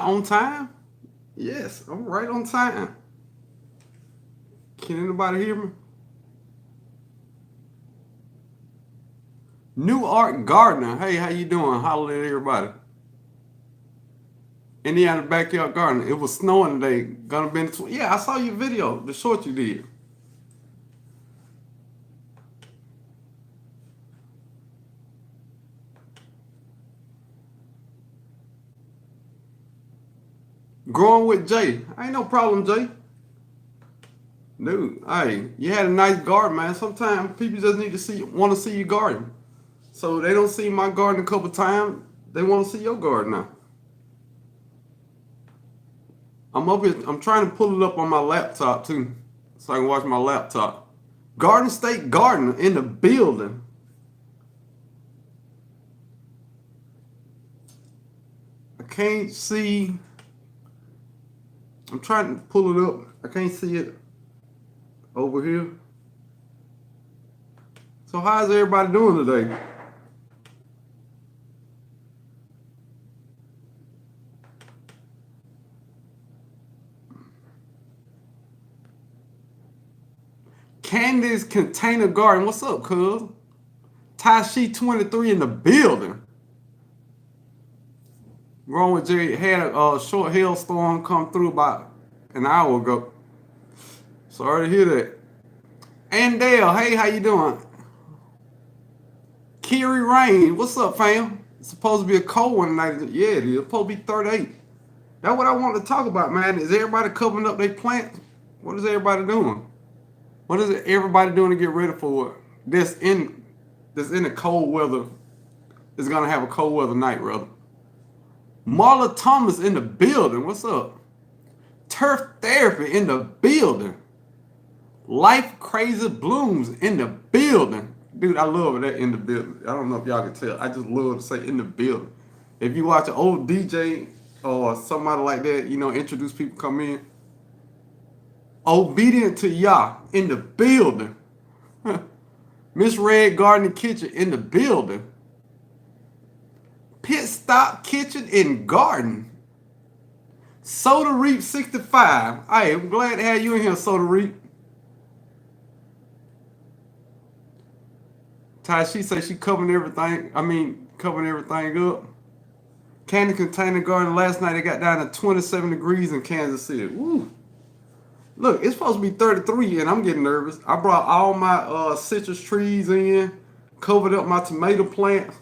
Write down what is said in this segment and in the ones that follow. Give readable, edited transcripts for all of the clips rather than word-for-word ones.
On time? Yes, I'm right on time. Can anybody hear me? New Art Gardener. Hey, how you doing? Holler at everybody. Indiana Backyard Garden. It was snowing today. Gonna be in the yeah, I saw your video, the short you did. Growing with Jay. Ain't no problem, Jay. Dude, hey, you had a nice garden, man. Sometimes people just need to want to see your garden. So they don't see my garden a couple times. They want to see your garden now. I'm up here. I'm trying to pull it up on my laptop too, so I can watch my laptop. Garden State Garden in the building. I can't see. I'm trying to pull it up. I can't see it over here. So how's everybody doing today? Candace Container Garden. What's up, cuz? Tashi 23 in the building. Wrong with Jerry had a short hailstorm come through about an hour ago. Sorry to hear that. And Dale, hey, how you doing? Kiri Rain, what's up, fam? It's supposed to be a cold one tonight. Yeah, it is. It's supposed to be 38. That's what I want to talk about, man. Is everybody covering up their plants? What is everybody doing? What is everybody doing to get ready for this in the cold weather? Is gonna have a cold weather night, brother. Marla Thomas in the building. What's up? Turf therapy in the building. Life crazy blooms in the building. Dude, I love that in the building. I don't know if y'all can tell. I just love to say in the building. If you watch an old DJ or somebody like that, introduce people come in. Obedient to Yah in the building. Miss Red Garden Kitchen in the building. Pit Stop Kitchen and Garden. Soda Reap 65. Hey, I'm glad to have you in here, Soda Reap. Ty, she say she covering everything. Covering everything up. Candy Container Garden last night, it got down to 27 degrees in Kansas City. Woo. Look, it's supposed to be 33 and I'm getting nervous. I brought all my citrus trees in, covered up my tomato plants.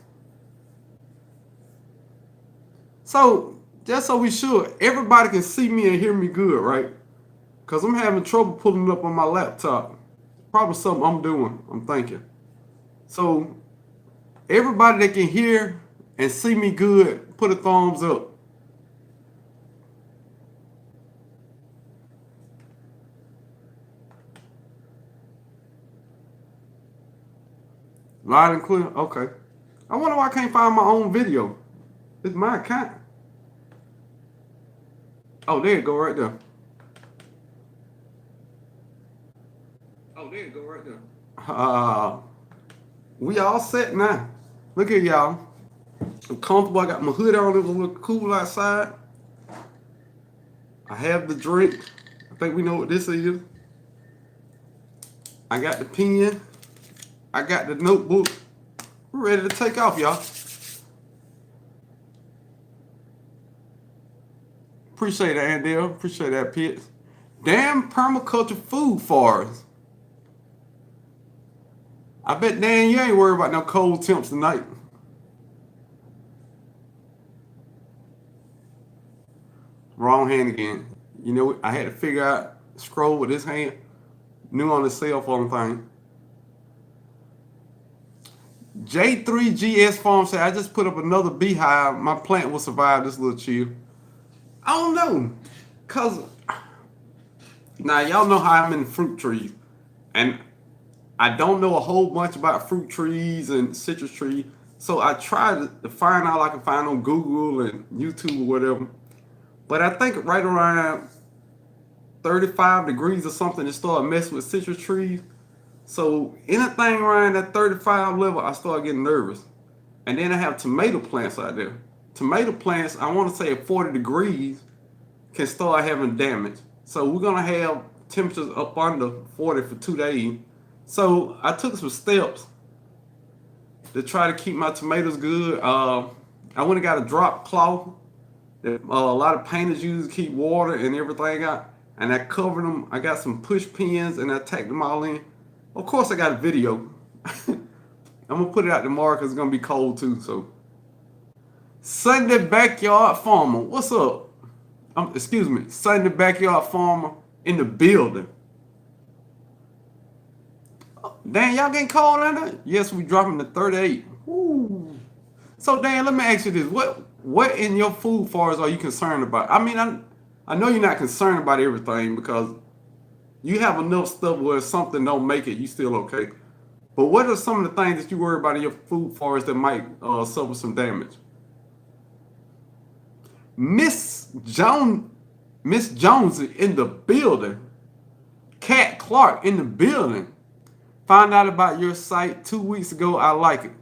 So, just so we sure, everybody can see me and hear me good, right? Because I'm having trouble pulling it up on my laptop. Probably something I'm doing, I'm thinking. So, everybody that can hear and see me good, put a thumbs up. Loud and clear? Okay. I wonder why I can't find my own video. It's my account. Oh, there you go right there. Oh, there you go right there. We all set now. Look at y'all. I'm comfortable. I got my hood on. It's a little cool outside. I have the drink. I think we know what this is. I got the pen. I got the notebook. We're ready to take off, y'all. Appreciate that, Andale. Appreciate that, Pitts. Damn permaculture food forest. I bet Dan, you ain't worried about no cold temps tonight. Wrong hand again. I had to figure out scroll with this hand. New on the cell phone thing. J3GS Farm said, I just put up another beehive. My plant will survive this little chill. I don't know. Cause now y'all know how I'm in fruit trees. And I don't know a whole bunch about fruit trees and citrus trees. So I tried to find out I can find on Google and YouTube or whatever. But I think right around 35 degrees or something, it started messing with citrus trees. So anything around that 35 level, I start getting nervous. And then I have tomato plants out there. tomato plants, I want to say at 40 degrees, can start having damage. So we're gonna have temperatures up under 40 for 2 days. So I took some steps to try to keep my tomatoes good. I went and got a drop cloth that a lot of painters use to keep water and everything out, and I covered them. I got some push pins and I tacked them all in. Of course, I got a video. I'm gonna put it out tomorrow because it's gonna be cold too. So, Sunday Backyard Farmer, what's up? Excuse me, Sunday Backyard Farmer in the building. Dan, y'all getting cold out there? Yes, we dropping to 38. Woo. So Dan, let me ask you this: what in your food forest are you concerned about? I mean, I know you're not concerned about everything because you have enough stuff where if something don't make it, you still okay. But what are some of the things that you worry about in your food forest that might suffer some damage? Miss Jones in the building. Cat Clark in the building. Found out about your site 2 weeks ago. I like it.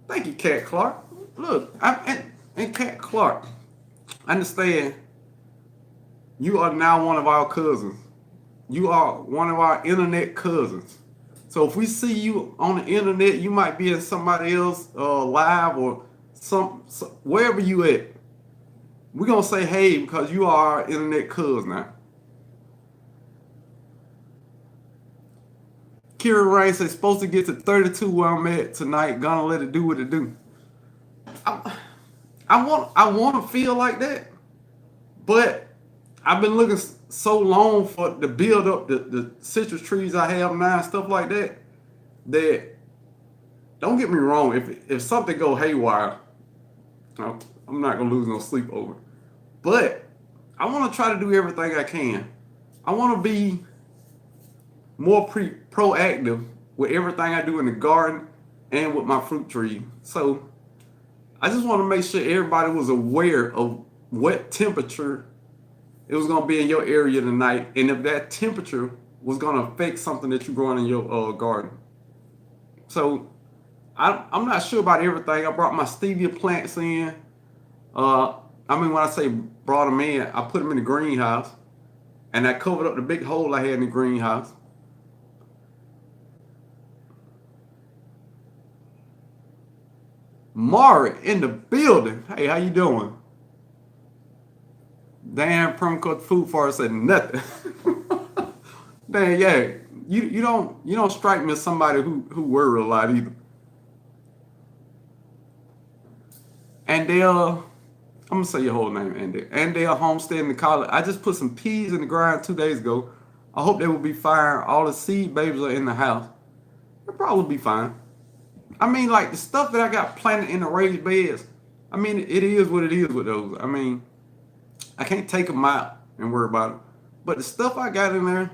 Thank you, Cat Clark. Look, and Cat Clark, I understand you are now one of our cousins. You are one of our internet cousins. So if we see you on the internet, you might be in somebody else live or wherever you at. We're gonna say hey because you are our internet cousin now. Kira Rain says supposed to get to 32 where I'm at tonight. Gonna let it do what it do. I want to feel like that, but I've been looking so long for to build up the citrus trees I have now and stuff like that. That don't get me wrong, if something go haywire, I'm not gonna lose no sleep over. But I want to try to do everything I can. I want to be more proactive with everything I do in the garden and with my fruit tree. So I just want to make sure everybody was aware of what temperature it was going to be in your area tonight, and if that temperature was going to affect something that you're growing in your garden. So I'm not sure about everything. I brought my stevia plants in. I mean, when I say brought them in, I put them in the greenhouse, and I covered up the big hole I had in the greenhouse. Mari in the building. Hey, how you doing? Damn, permaculture food forest said nothing. Damn, yeah, you don't strike me as somebody who worry a lot either. And I'm gonna say your whole name, Andale Homestead in the college. I just put some peas in the ground 2 days ago. I hope they will be fine. All the seed babies are in the house. They'll probably be fine. I mean, like the stuff that I got planted in the raised beds. I mean, it is what it is with those. I mean, I can't take them out and worry about it. But the stuff I got in there,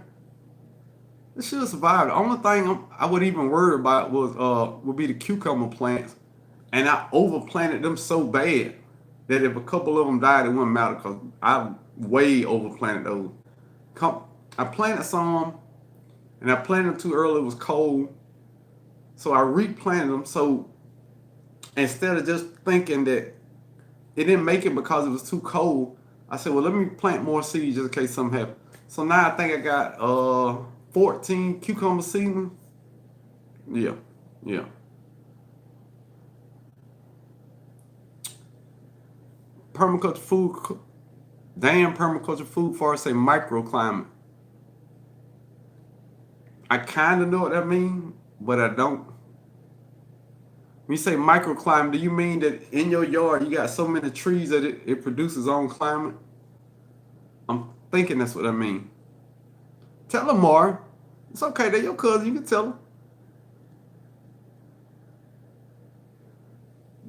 it should survive. The only thing I would even worry about would be the cucumber plants, and I overplanted them so bad that if a couple of them died, it wouldn't matter because I way overplanted those. I planted some, and I planted them too early. It was cold, so I replanted them. So instead of just thinking that it didn't make it because it was too cold, I said, well, let me plant more seeds just in case something happens. So now I think I got 14 cucumber seedlings. Yeah. Permaculture food. Damn, permaculture food forest say microclimate. I kind of know what that means, but I don't. When you say microclimate, do you mean that in your yard you got so many trees that it produces its own climate? I'm thinking that's what I mean. Tell them more. It's okay, they're your cousin, you can tell them.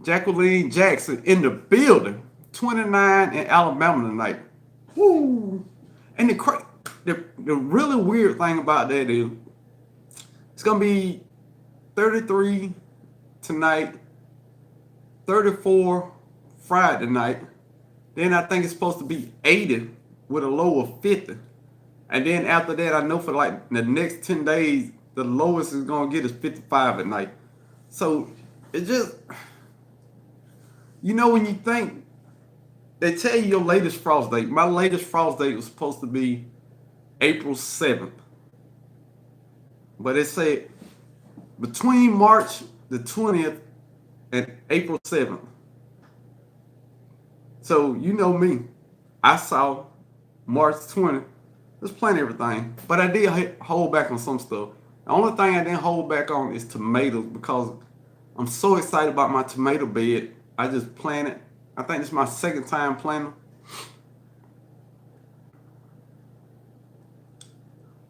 Jacqueline Jackson in the building. 29 in Alabama tonight. Woo! And the really weird thing about that is it's gonna be 33 tonight, 34 Friday night. Then I think it's supposed to be 80 with a low of 50. And then after that, I know for like the next 10 days, the lowest it's gonna get is 55 at night. So it just, when you think They tell you your latest frost date. My latest frost date was supposed to be April 7th. But it said between March the 20th and April 7th. So you know me. I saw March 20th. There's plenty of everything. But I did hold back on some stuff. The only thing I didn't hold back on is tomatoes because I'm so excited about my tomato bed. I just planted. I think this is my second time planting.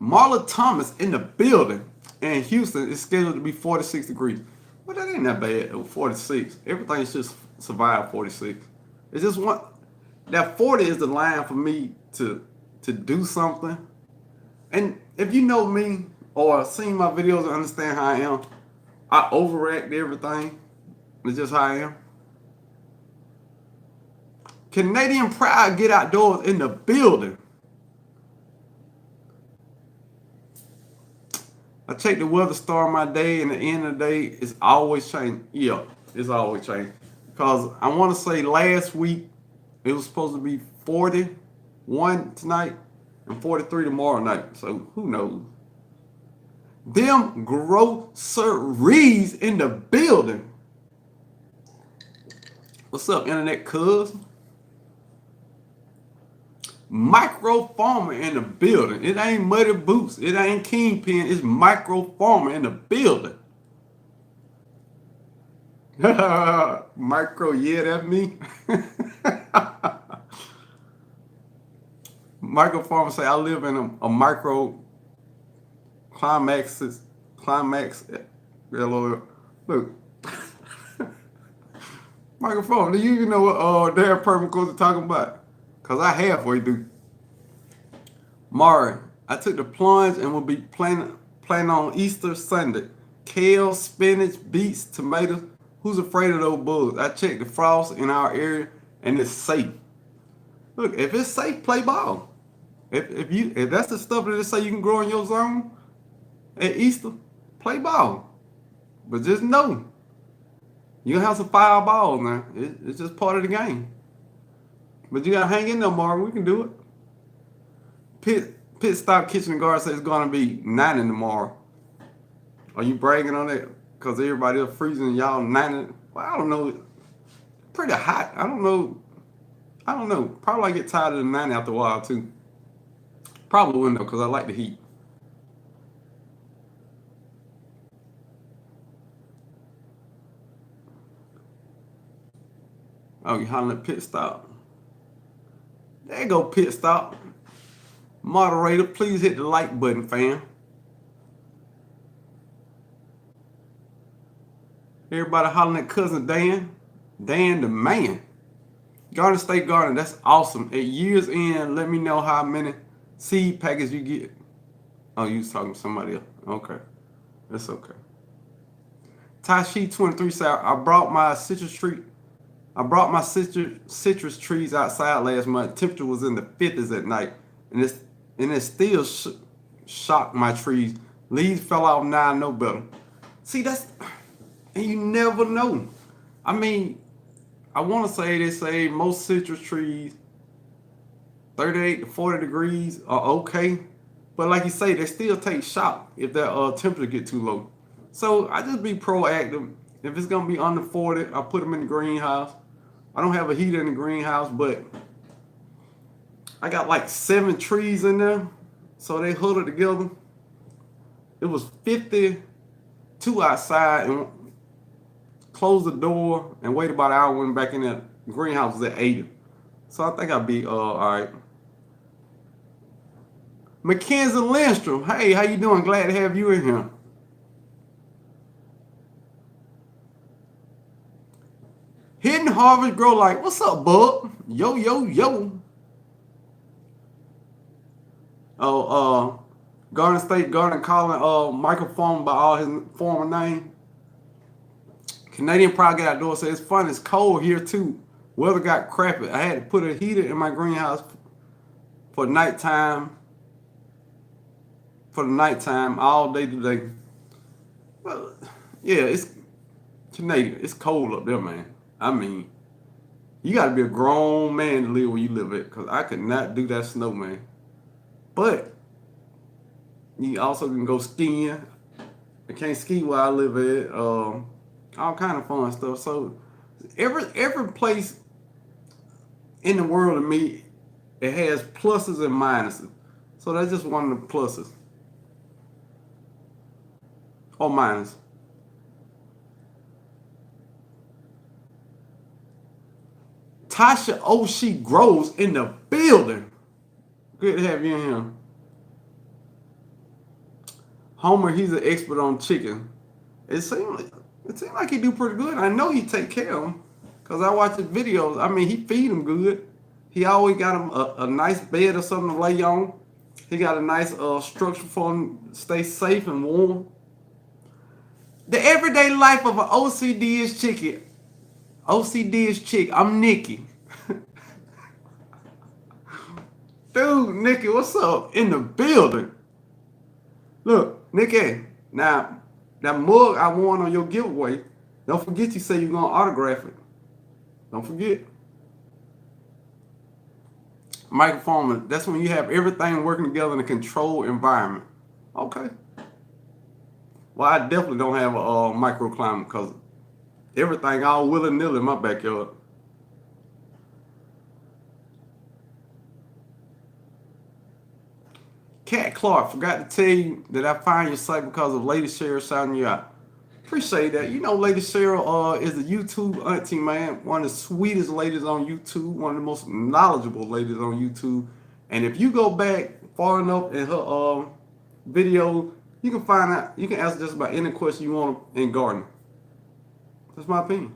Marla Thomas in the building in Houston is scheduled to be 46 degrees. Well, that ain't that bad. 46. Everything's just survived 46. It's just one. That 40 is the line for me to do something. And if you know me or seen my videos and understand how I am, I overreact to everything. It's just how I am. Canadian Pride Get Outdoors in the building. I check the weather star my day, and at the end of the day, it's always changing. Yeah, it's always changing. Because I want to say last week, it was supposed to be 41 tonight and 43 tomorrow night. So who knows? Them groceries in the building. What's up, internet cuz? Micro Farmer in the building. It ain't Muddy Boots. It ain't Kingpin. It's Micro Farmer in the building. Micro, yeah, that's me. Micro Farmer say I live in a micro climax. Look. Micro Farmer, do you even know what Darren Permacourt is talking about? Because I halfway do. Mari, I took the plunge and will be planning on Easter Sunday. Kale, spinach, beets, tomatoes. Who's afraid of those bugs? I checked the frost in our area and it's safe. Look, if it's safe, play ball. If that's the stuff that they say you can grow in your zone at Easter, play ball. But just know, you'll have some fireballs now. It's just part of the game. But you gotta hang in there, Marvin. We can do it. Pit Stop Kitchen and Garden says it's gonna be 90 tomorrow. Are you bragging on that? Because everybody else freezing and y'all 90. Well, I don't know. Pretty hot. I don't know. Probably I get tired of the 90 after a while too. Probably wouldn't though, because I like the heat. Oh, you hollering at Pit Stop. There you go, Pit Stop. Moderator, please hit the like button, fam. Everybody hollering at Cousin Dan. Dan the man. Garden State Garden, that's awesome. At year's end, let me know how many seed packets you get. Oh, you was talking to somebody else. Okay. That's okay. Tashi 23 said, I brought my citrus trees outside last month. Temperature was in the 50s at night, and it still shocked my trees. Leaves fell off. Now I know better. See, and you never know. I mean, I want to say they say most citrus trees 38 to 40 degrees are okay, but like you say, they still take shock if that temperature get too low. So I just be proactive. If it's gonna be under 40, I put them in the greenhouse. I don't have a heater in the greenhouse, but I got like 7 trees in there, so they huddled together. It was 52 outside, and closed the door and waited about an hour. Went back in the greenhouse was at 80, so I think I'll be all right. Mackenzie Lindstrom, hey, how you doing? Glad to have you in here. Hidden Harvest Grow Light. What's up, bub? Yo, yo, yo. Oh, Garden State Garden calling microphone by all his former name. Canadian Pride Get Outdoors says it's fun. It's cold here too. Weather got crappy. I had to put a heater in my greenhouse for nighttime. For the nighttime, all day today. Well, yeah, it's Canadian. It's cold up there, man. I mean, You got to be a grown man to live where you live at, because I could not do that snow, man. But you also can go skiing. I can't ski where I live at. All kind of fun stuff. So every place in the world to me, it has pluses and minuses. So that's just one of the pluses or minus. Tasha O'Shea Groves in the building. Good to have you in here. Homer, he's an expert on chicken. It seems like he do pretty good. I know he take care of them because I watch his videos. I mean, he feed them good. He always got them a nice bed or something to lay on. He got a nice structure for them to stay safe and warm. The everyday life of an OCD is chicken. OCD is chick. I'm Nikki. Dude, Nikki, what's up? In the building. Look, Nikki, now that mug I won on your giveaway, don't forget you say you're going to autograph it. Don't forget. Microphone, that's when you have everything working together in a controlled environment. Okay. Well, I definitely don't have a microclimate because everything all willy-nilly in my backyard. Cat Clark, forgot to tell you that I find your site because of Lady Cheryl shouting you out. Appreciate that. You know, Lady Cheryl is a YouTube auntie, man. One of the sweetest ladies on YouTube. One of the most knowledgeable ladies on YouTube. And if you go back far enough in her video, you can find out, you can ask just about any question you want in gardening. That's my opinion.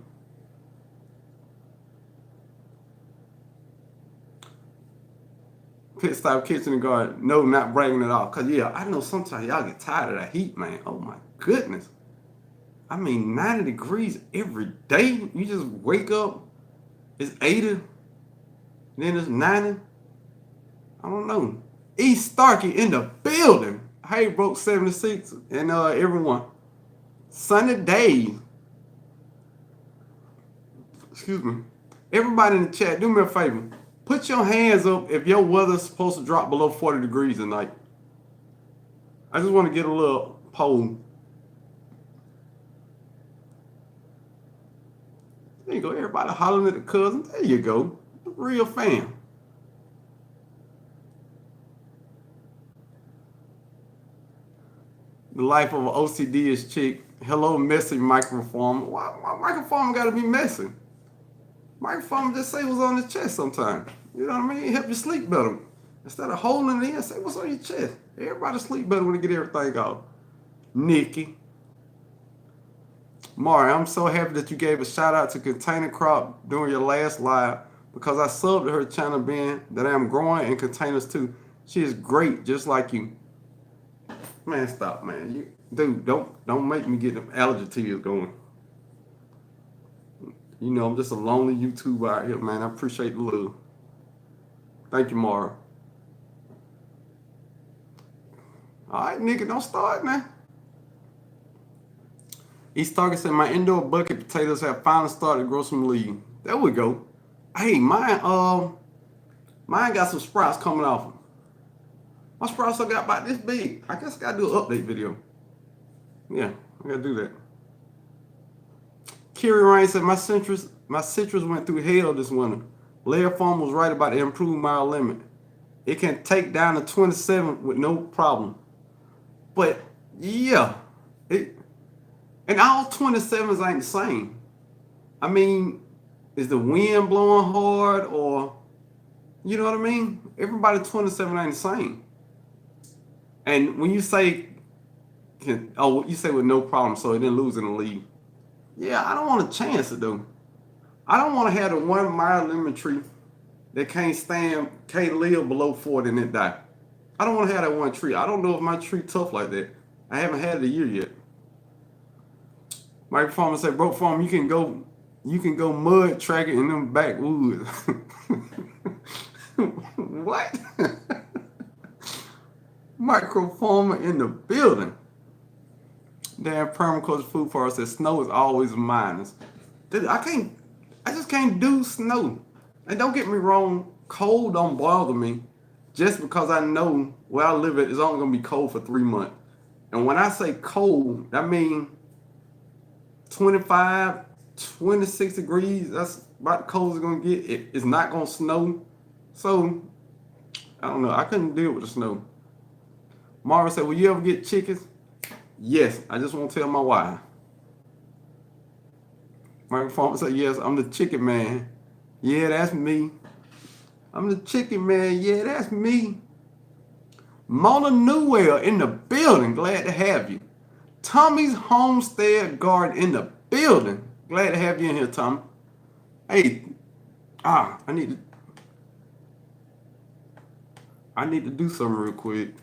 Pit Stop Kitchen and Garden. No, not bragging at all. Because, yeah, I know sometimes y'all get tired of that heat, man. Oh, my goodness. I mean, 90 degrees every day. You just wake up, it's 80, then it's 90. I don't know. E. Starkey in the building. Hey, broke 76 and everyone. Sunny days. Excuse me. Everybody in the chat, do me a favor. Put your hands up if your weather's supposed to drop below 40 degrees tonight. I just want to get a little poll. There you go. Everybody hollering at the cousin. There you go. Real fan. The life of an OCD is chick. Hello, messy microform. Why microform got to be messy? Microform just say what's on his chest sometimes. You know what I mean? Help you sleep better. Instead of holding it in, say what's on your chest. Everybody sleep better when they get everything out. Nikki. Mari, I'm so happy that you gave a shout out to Container Crop during your last live because I subbed to her channel being that I am growing in containers too. She is great, just like you. Man, stop, man. Dude, don't make me get them allergy tears going. You know, I'm just a lonely YouTuber out here, man. I appreciate the love. Thank you, Mara. All right, nigga, don't start now. East Target said, my indoor bucket potatoes have finally started to grow some leaves. There we go. Hey, mine got some sprouts coming off them. My sprouts I got about this big. I guess I gotta do an update video. Yeah, I gotta do that. Kerry Rain said, my citrus went through hell this winter. Layer Farm was right about the improved mile limit. It can take down to 27 with no problem. But yeah, and all 27s ain't the same. I mean, is the wind blowing hard or, you know what I mean? Everybody 27 ain't the same. And when you say, you say with no problem, so it didn't lose in the league. Yeah, I don't want to chance it though. I don't want to have the 1 mile lemon tree that can't live below 40 and it die. I don't want to have that one tree. I don't know if my tree tough like that. I haven't had it a year yet. Mike Farmer said, Broke Farm, you can go mud tracking in them backwoods. What? Micro Farmer in the building. Damn permaculture food forest says snow is always a minus. Dude, I just can't do snow. And don't get me wrong, cold don't bother me just because I know where I live at is only gonna be cold for 3 months. And when I say cold, that means 25, 26 degrees. That's about the coldest it's gonna get. It's not gonna snow. So I don't know. I couldn't deal with the snow. Mara said, will you ever get chickens? Yes. I just won't tell my wife. Michael Farmer said, yes, I'm the chicken man. Yeah, that's me. I'm the chicken man. Yeah, that's me. Mona Newell in the building. Glad to have you. Tommy's Homestead Garden in the building. Glad to have you in here, Tommy. Hey, I need to do something real quick.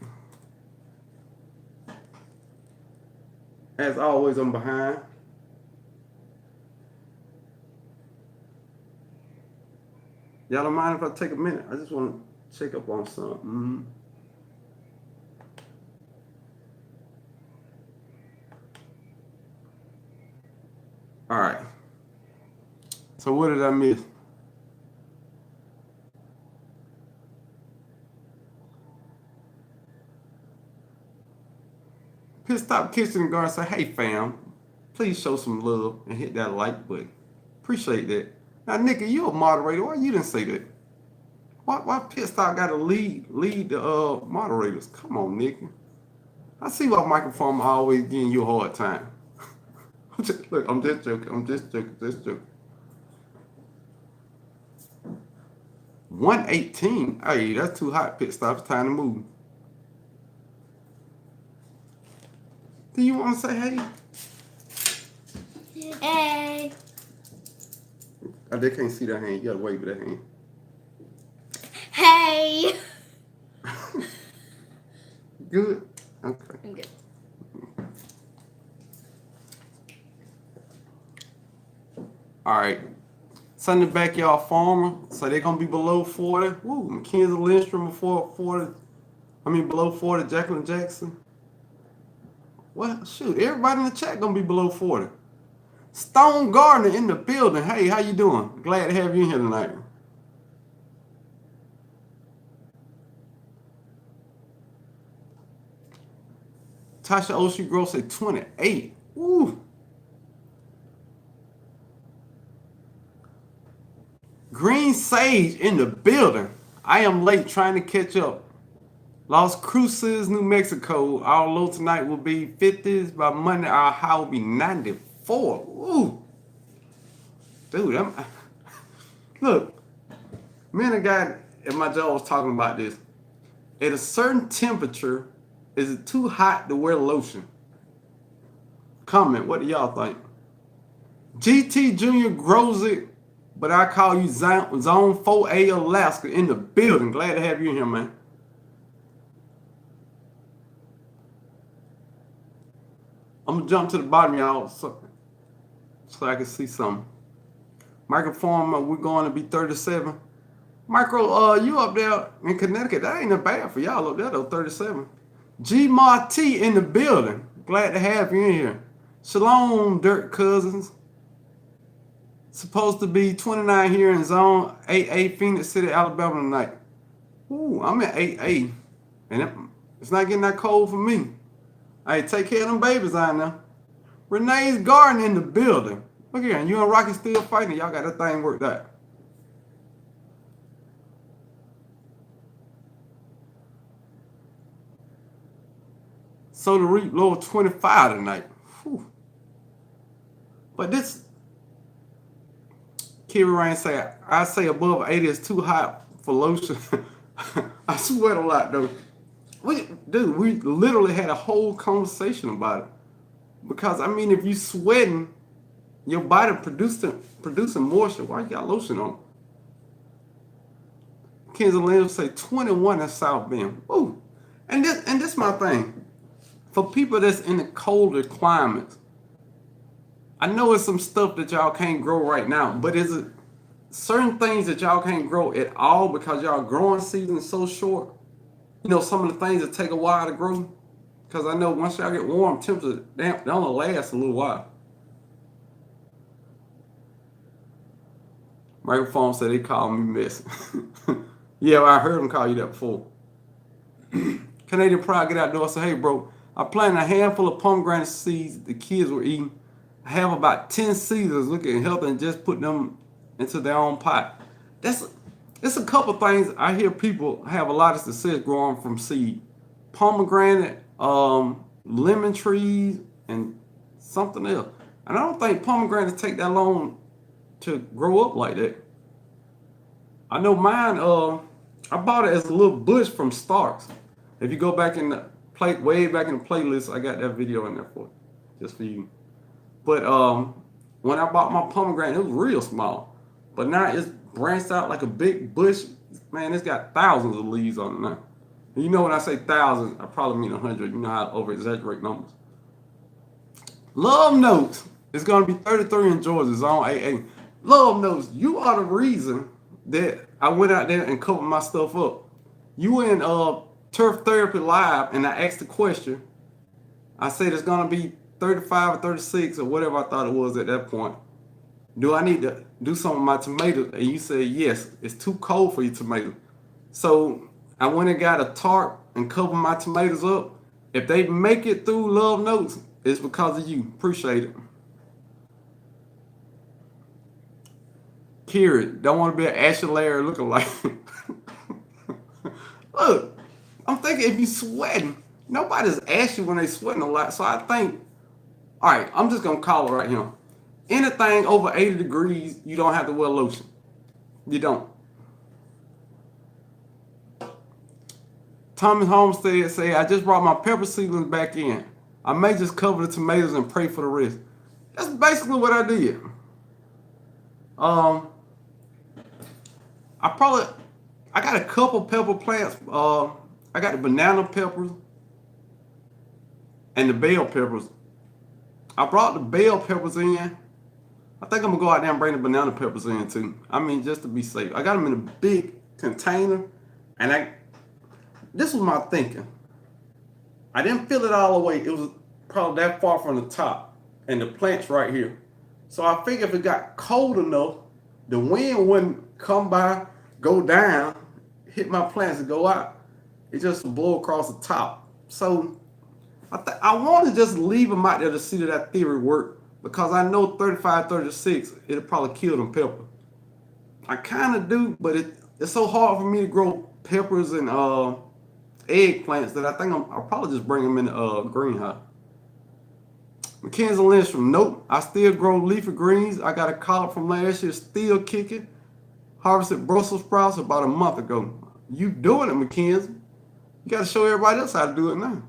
As always, I'm behind. Y'all don't mind if I take a minute? I just want to check up on something. All right. So what did I miss? Pit Stop Kitchen Guard say, hey fam, please show some love and hit that like button. Appreciate that. Now, Nikki, you a moderator. Why you didn't say that? Why Pit Stop got to lead the moderators? Come on, Nikki. I see why Michael Farmer always giving you a hard time. Look, I'm just joking. 118. Hey, that's too hot, Pit Stop. It's time to move. Do you want to say hey? Hey. They can't see that hand. You gotta wave with that hand. Hey. Good? Okay. I'm good. All right. Sunday Backyard Farmer. So they're gonna be below 40. Woo, Mackenzie Lindstrom before 40. Below 40, Jacqueline Jackson. Well, shoot, everybody in the chat gonna be below 40. Stone Gardner in the building. Hey, how you doing? Glad to have you in here tonight. Tasha Oshie Gross at 28. Woo. Green Sage in the building. I am late trying to catch up. Las Cruces, New Mexico. Our low tonight will be 50s. By Monday, our high will be 94. Ooh. Dude, look. Me and a guy at my job was talking about this. At a certain temperature, is it too hot to wear lotion? Comment, what do y'all think? GT Jr. grows it, but I call you Zone 4A Alaska in the building. Glad to have you in here, man. I'm gonna jump to the bottom, y'all, so I can see something. Microform, we're going to be 37. Micro, you up there in Connecticut? That ain't that bad for y'all up there though. 37. G Marty in the building. Glad to have you in here. Shalom, Dirt Cousins. Supposed to be 29 here in Zone 8A, Phoenix City, Alabama tonight. Ooh, I'm at 8A, and it's not getting that cold for me. Hey, take care of them babies out now. Renee's Garden in the building. Look here, you and Rocky still fighting. Y'all got that thing worked out. So the reap low 25 tonight. Whew. But this, Kira Rain say, I say above 80 is too hot for lotion. I sweat a lot though. We literally had a whole conversation about it. Because if you sweating, your body producing moisture. Why you got lotion on? Kenzie Lynn say 21 in South Bend. Woo. And this my thing. For people that's in the colder climates, I know it's some stuff that y'all can't grow right now, but is it certain things that y'all can't grow at all because y'all growing season is so short? Some of the things that take a while to grow. Because I know once y'all get warm temperatures, they only last a little while. Microphone said they call me messy. Yeah, well, I heard them call you that before. Canadian Pride get out there and say, hey, bro, I planted a handful of pomegranate seeds the kids were eating. I have about 10 seeders looking healthy and just put them into their own pot. It's a couple things I hear people have a lot of success growing from seed. Pomegranate, lemon trees, and something else. And I don't think pomegranates take that long to grow up like that. I know mine, I bought it as a little bush from Starks. If you go back in the way back in the playlist, I got that video in there for it, just for you. But when I bought my pomegranate, it was real small. But now it's branched out like a big bush. Man, it's got thousands of leaves on it now. And you know when I say thousands, I probably mean 100. You know how I over-exaggerate numbers. Love Notes is going to be 33 in Georgia, Zone AA. Love Notes, you are the reason that I went out there and covered my stuff up. You in Turf Therapy Live, and I asked the question. I said it's going to be 35 or 36 or whatever I thought it was at that point. Do I need to do something with my tomatoes? And you said, yes, it's too cold for your tomatoes. So I went and got a tarp and covered my tomatoes up. If they make it through Love Notes, it's because of you. Appreciate it. Kieran, don't want to be an Ashley Larry lookalike. Look, I'm thinking if you sweating, nobody's ashy when they sweating a lot. So I think, all right, I'm just going to call it right here. Anything over 80 degrees, you don't have to wear lotion. You don't. Thomas Homestead say, I just brought my pepper seedlings back in. I may just cover the tomatoes and pray for the rest. That's basically what I did. I got a couple pepper plants. I got the banana peppers and the bell peppers. I brought the bell peppers in. I think I'm gonna go out there and bring the banana peppers in too. I mean, just to be safe. I got them in a big container, and this was my thinking. I didn't fill it all the way. It was probably that far from the top, and the plant's right here. So I figured if it got cold enough, the wind wouldn't come by, go down, hit my plants and go out. It just blow across the top. So I want to just leave them out there to see that theory work, because I know 35, 36, it'll probably kill them peppers. I kind of do, but it's so hard for me to grow peppers and eggplants that I think I'll probably just bring them in the greenhouse. Mackenzie Lindstrom, nope, I still grow leafy greens. I got a collard from last year, still kicking. Harvested Brussels sprouts about a month ago. You doing it, Mackenzie. You got to show everybody else how to do it now.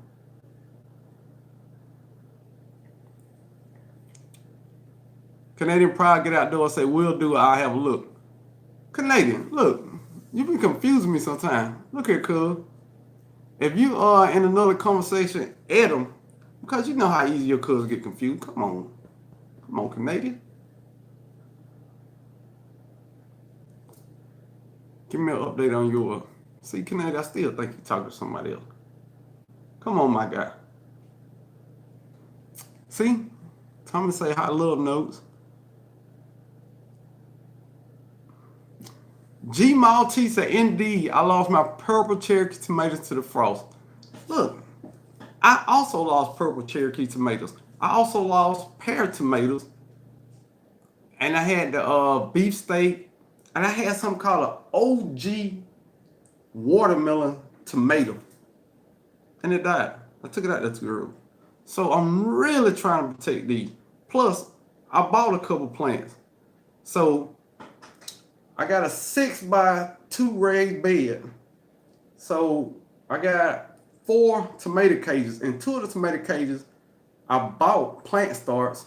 Canadian Pride get out there and say, we'll do it, I'll have a look. Canadian, look, you been confusing me sometimes. Look here, cuz. If you are in another conversation, add them, because you know how easy your cuz get confused. Come on, Canadian. Give me an update on your. See, Canadian, I still think you're talking to somebody else. Come on, my guy. See, Thomas say hi, Love Notes. G Maltese said, indeed, I lost my purple Cherokee tomatoes to the frost. Look, I also lost purple Cherokee tomatoes. I also lost pear tomatoes. And I had the beefsteak. And I had something called an OG watermelon tomato. And it died. I took it out there too early. So I'm really trying to protect these. Plus, I bought a couple plants. So I got a 6x2 raised bed. So I got 4 tomato cages. And 2 of the tomato cages, I bought plant starts.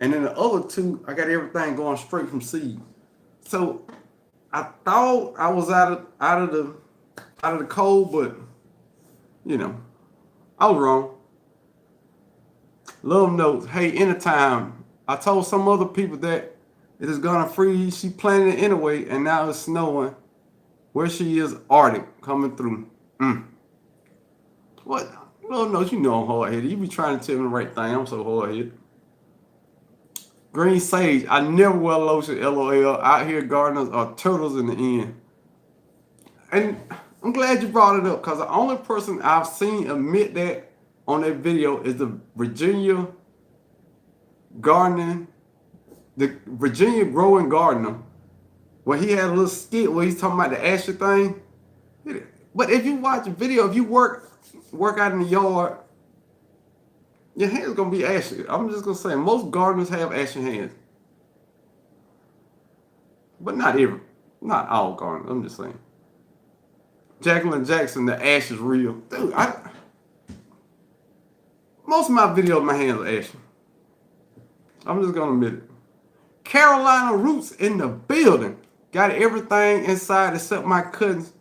And then the other 2, I got everything going straight from seed. So I thought I was out of the cold, but you know, I was wrong. Love Notes, hey, anytime. I told some other people that it is gonna freeze. She planted it anyway, and now it's snowing. Where she is, Arctic coming through. What? Love Notes, you know I'm hard headed. You be trying to tell me the right thing. I'm so hard headed. Green Sage. I never wear lotion, LOL. Out here, gardeners are turtles in the end. And I'm glad you brought it up because the only person I've seen admit that on that video is the Virginia gardening, the Virginia growing gardener. When he had a little skit where he's talking about the ashy thing. But if you watch a video, if you work out in the yard, your hands gonna be ashy. I'm just gonna say most gardeners have ashy hands. But not all gardeners, I'm just saying. Jacqueline Jackson, the ash is real. Dude, most of my videos, my hands are ashy. I'm just gonna admit it. Carolina Roots in the building. Got everything inside except my cuttings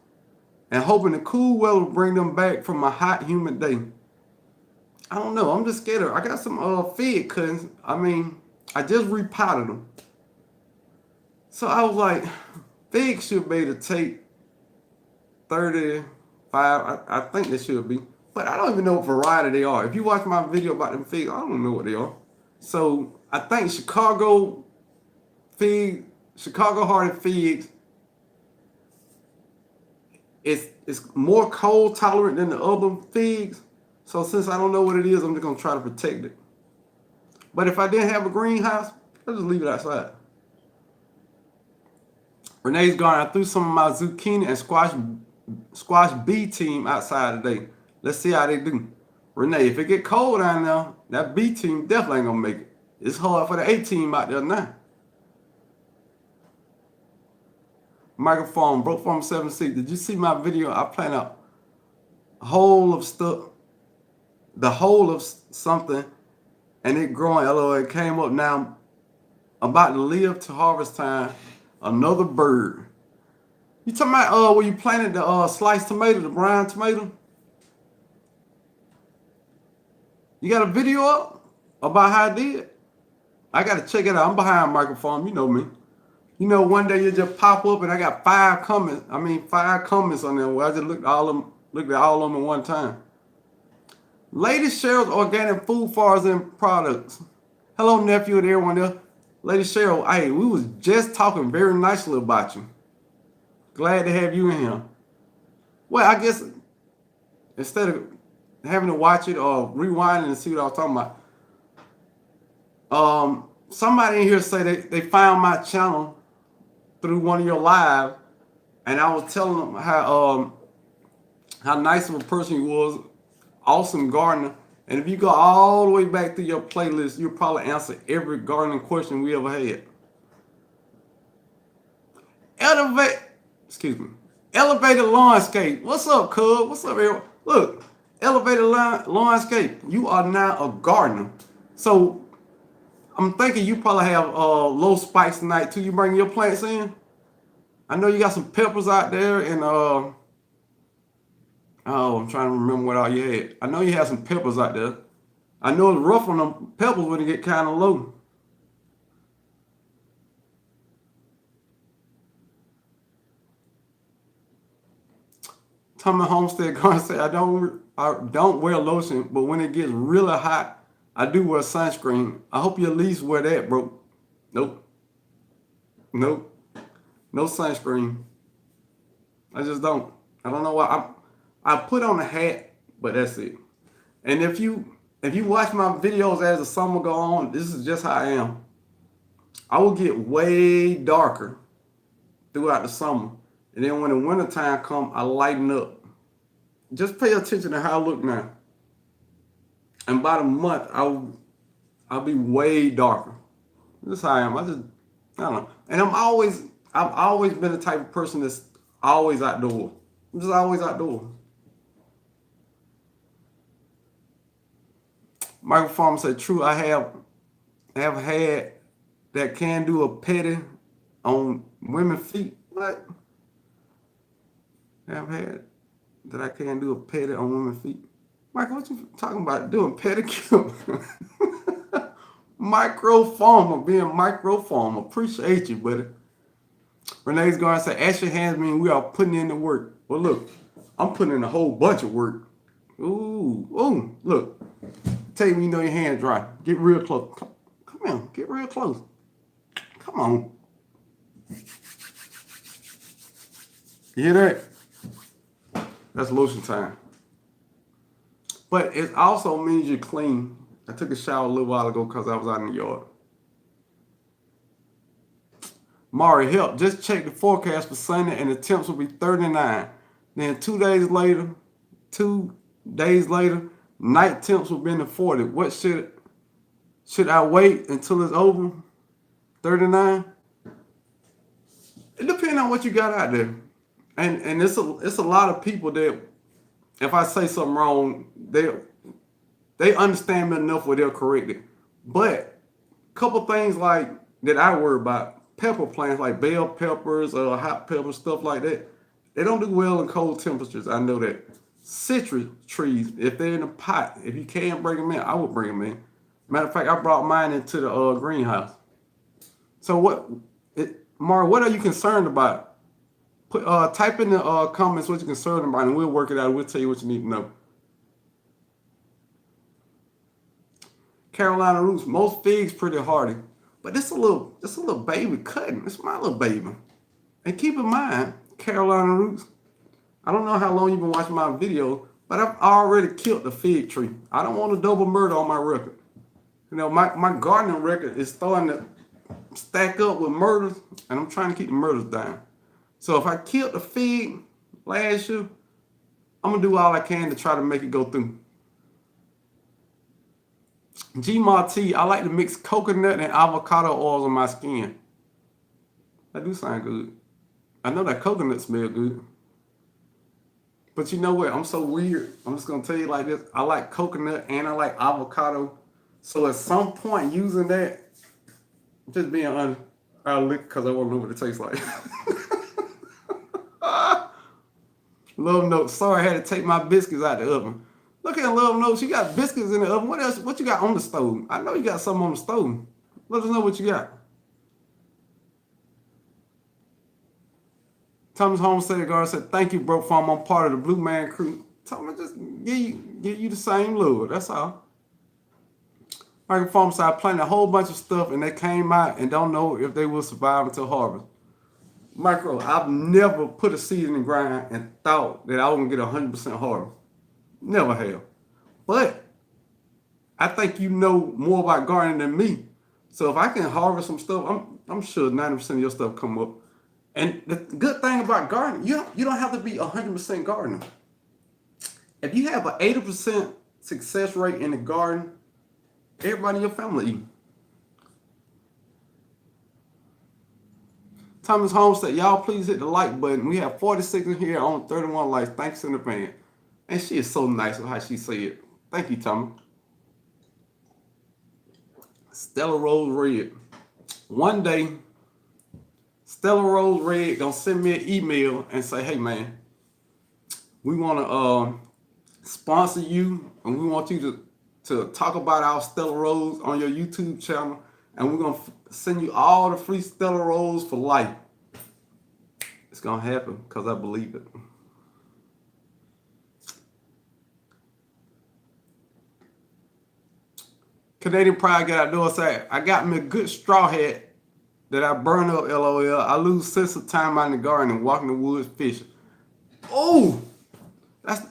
and hoping the cool weather will bring them back from a hot, humid day. I don't know. I'm just scared of. I got some fig cuttings. I mean, I just repotted them. So I was like, fig should be able to take 35. I think they should be. But I don't even know what variety they are. If you watch my video about them figs, I don't know what they are. So I think Chicago hearted figs it's more cold tolerant than the other figs. So since I don't know what it is, I'm just gonna try to protect it. But if I didn't have a greenhouse, I'll just leave it outside. Renee's garden. I threw some of my zucchini and squash B team outside today. Let's see how they do. Renee, if it get cold down there, that B team definitely ain't gonna make it. It's hard for the A team out there now. Microphone, broke from 7C. Did you see my video? I planted a whole of stuff, the whole of something, and it growing. LOL, it came up now. About to live to harvest time. Another bird. You talking about where you planted the sliced tomato, the brown tomato? You got a video up about how I did? I gotta check it out. I'm behind microphone. You know me. You know, one day you just pop up and I got 5 comments. I mean, 5 comments on there where I just looked at all of them at one time. Lady Cheryl's organic food fars and products. Hello, nephew and everyone there. Lady Cheryl, hey, we was just talking very nicely about you. Glad to have you in here. Well, I guess instead of having to watch it or rewind and see what I was talking about, somebody in here say they found my channel through one of your live, and I was telling them how nice of a person you was, awesome gardener. And if you go all the way back through your playlist, you'll probably answer every gardening question we ever had. Elevated landscape. What's up, cuz? What's up, everyone? Look, elevated landscape. You are now a gardener. So I'm thinking you probably have low spikes tonight too. You bring your plants in. I know you got some peppers out there, and I'm trying to remember what all you had. I know you have some peppers out there. I know it's rough on them peppers when they get kind of low. Tommy Homestead Garden said, I don't wear lotion, but when it gets really hot, I do wear sunscreen. I hope you at least wear that, bro. Nope. No sunscreen. I just don't. I don't know why. I put on a hat, but that's it. And if you watch my videos as the summer go on, this is just how I am. I will get way darker throughout the summer. And then when the winter time comes, I lighten up. Just pay attention to how I look now. And about a month, I'll be way darker. This is how I am. I don't know. And I've always been the type of person that's always outdoors. I'm just always outdoors. Michael Farmer said, true, I have had that can do a petty on women's feet. What? I've had that I can do a petty on women's feet. Michael, what you talking about doing pedicure? Micro farmer, being micro farmer. Appreciate you, buddy. Renee's going to say, ask your hands mean we are putting in the work. Well, look, I'm putting in a whole bunch of work. Ooh, look. Tell you when you know your hands dry. Get real close. Come Come here, get real close. Come on. You hear that? That's lotion time. But it also means you're clean. I took a shower a little while ago because I was out in the yard. Mari, help. Just check the forecast for Sunday and the temps will be 39. Then 2 days later, night temps will be in the 40. What should I wait until it's over? 39? It depends on what you got out there. And it's a lot of people that if I say something wrong, they understand me enough where they'll correct it. But a couple things like that I worry about, pepper plants like bell peppers or hot peppers, stuff like that, they don't do well in cold temperatures. I know that. Citrus trees, if they're in a pot, if you can bring them in, I would bring them in. Matter of fact, I brought mine into the greenhouse. So Mara, what are you concerned about? Type in the comments what you're concerned about, and we'll work it out. We'll tell you what you need to know. Carolina roots, most figs pretty hardy, but this a little baby cutting. It's my little baby. And keep in mind, Carolina roots, I don't know how long you've been watching my video, but I've already killed the fig tree. I don't want a double murder on my record. You know, my gardening record is starting to stack up with murders, and I'm trying to keep the murders down. So if I killed the fig last year, I'm going to do all I can to try to make it go through. G Marti, I like to mix coconut and avocado oils on my skin. That do sound good. I know that coconut smells good. But you know what? I'm so weird. I'm just going to tell you like this. I like coconut and I like avocado. So at some point using that, just being honest, I'll lick because I want to know what it tastes like. Love Note, sorry I had to take my biscuits out the oven. Look at Love Note, she got biscuits in the oven. What else? What you got on the stove? I know you got something on the stove. Let us know what you got. Thomas Homestead Guard said, thank you, bro, farm. I'm part of the Blue Man crew. Thomas, just give you the same love. That's all. Michael Farm said, I planted a whole bunch of stuff and they came out and don't know if they will survive until harvest. Micro, I've never put a seed in the ground and thought that I was going to get 100% harvest. Never have. But I think you know more about gardening than me. So if I can harvest some stuff, I'm sure 90% of your stuff come up. And the good thing about gardening, you don't have to be 100% gardener. If you have an 80% success rate in the garden, everybody in your family eat. Thomas Holmes said, y'all please hit the like button. We have 46 in here on 31 likes. Thanks in advance. And she is so nice with how she said it. Thank you, Thomas. Stella Rose Red. One day, Stella Rose Red gonna send me an email and say, hey man, we wanna sponsor you and we want you to talk about our Stella Rose on your YouTube channel, and we're gonna send you all the free Stella Rose for life. It's gonna happen because I believe it. Canadian Pride got outdoor say, I got me a good straw hat that I burn up, LOL. I lose sense of time out in the garden and walking the woods fishing. Oh, that's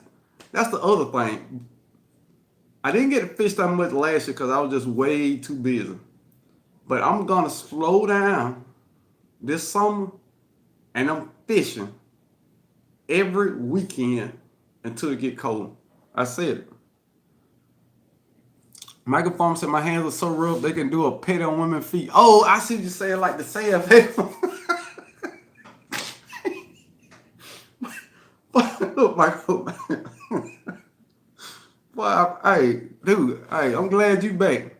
the other thing. I didn't get to fish that much last year because I was just way too busy. But I'm gonna slow down this summer and I'm fishing every weekend until it get cold. I said it. Michael Farm said my hands are so rough they can do a pet on women's feet. Oh, I see you saying like the sand paper. Look, Michael. Boy, hey, dude, hey, I'm glad you back.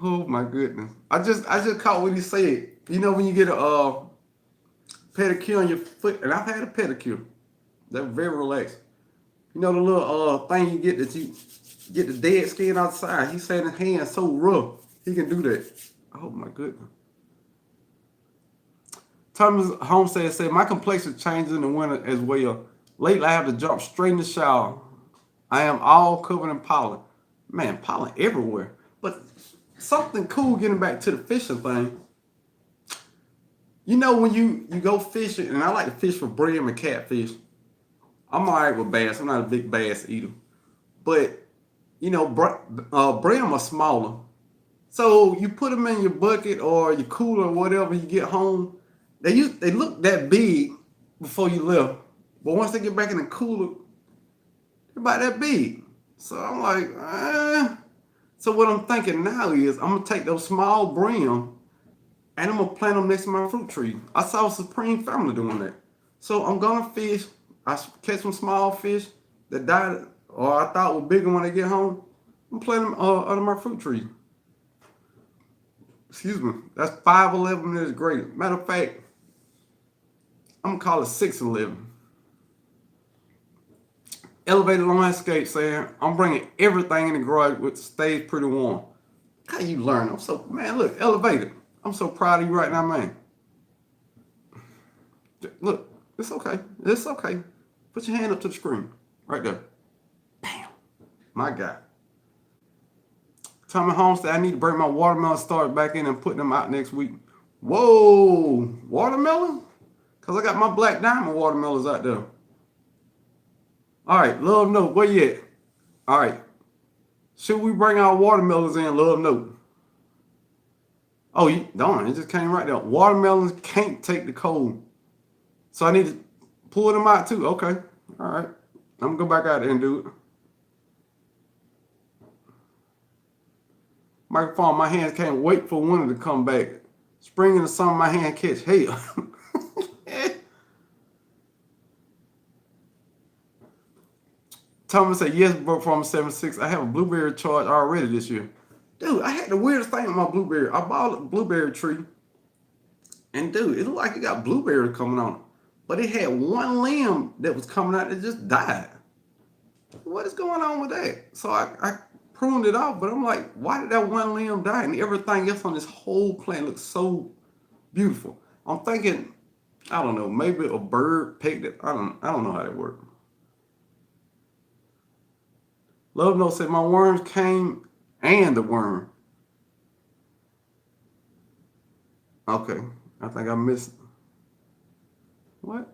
Oh my goodness. I just caught what he said. You know when you get a pedicure on your foot, and I've had a pedicure. They're very relaxed. You know the little thing you get that you get the dead skin outside. He said his hand's so rough, he can do that. Oh my goodness. Thomas Homestead said, my complexion changes in the winter as well. Lately, I have to jump straight in the shower. I am all covered in pollen. Man, pollen everywhere. But something cool getting back to the fishing thing. You know when you go fishing, and I like to fish for brim and catfish. I'm alright with bass. I'm not a big bass eater, but you know, brim are smaller. So you put them in your bucket or your cooler or whatever you get home. They look that big before you left, but once they get back in the cooler, they're about that big. So I'm like, So what I'm thinking now is I'm gonna take those small brim and I'm gonna plant them next to my fruit tree. I saw Supreme Family doing that. So I'm gonna fish. I catch some small fish that died or I thought were bigger when they get home. I'm planting them under my fruit tree. Excuse me. That's 511 is great. Matter of fact, I'm gonna call it 611. Elevated landscape saying I'm bringing everything in the garage which stays pretty warm. How you learn? I'm so man. Look, elevated. I'm so proud of you right now, man. Look, it's okay. It's okay. Put your hand up to the screen. Right there. Bam. My God. Tommy Homestead, I need to bring my watermelon starts back in and put them out next week. Whoa. Watermelon? Because I got my Black Diamond watermelons out there. All right. Love note. Where you at? All right. Should we bring our watermelons in? Love note. Oh, darn. It just came right there. Watermelons can't take the cold. So I need to pull them out too. Okay. All right. I'm going to go back out there and do it. Microphone, my hands can't wait for winter to come back. Spring and the summer, my hand catch hell. Thomas said, yes, bro, from 76. I have a blueberry charge already this year. Dude, I had the weirdest thing with my blueberry. I bought a blueberry tree. And dude, it looked like it got blueberries coming on it. But it had one limb that was coming out that just died. What is going on with that? So I pruned it off, but I'm like, why did that one limb die? And everything else on this whole plant looks so beautiful. I'm thinking, I don't know, maybe a bird picked it. I don't know how that works. Love Note said my worms came and the worm. Okay, I think I missed. What?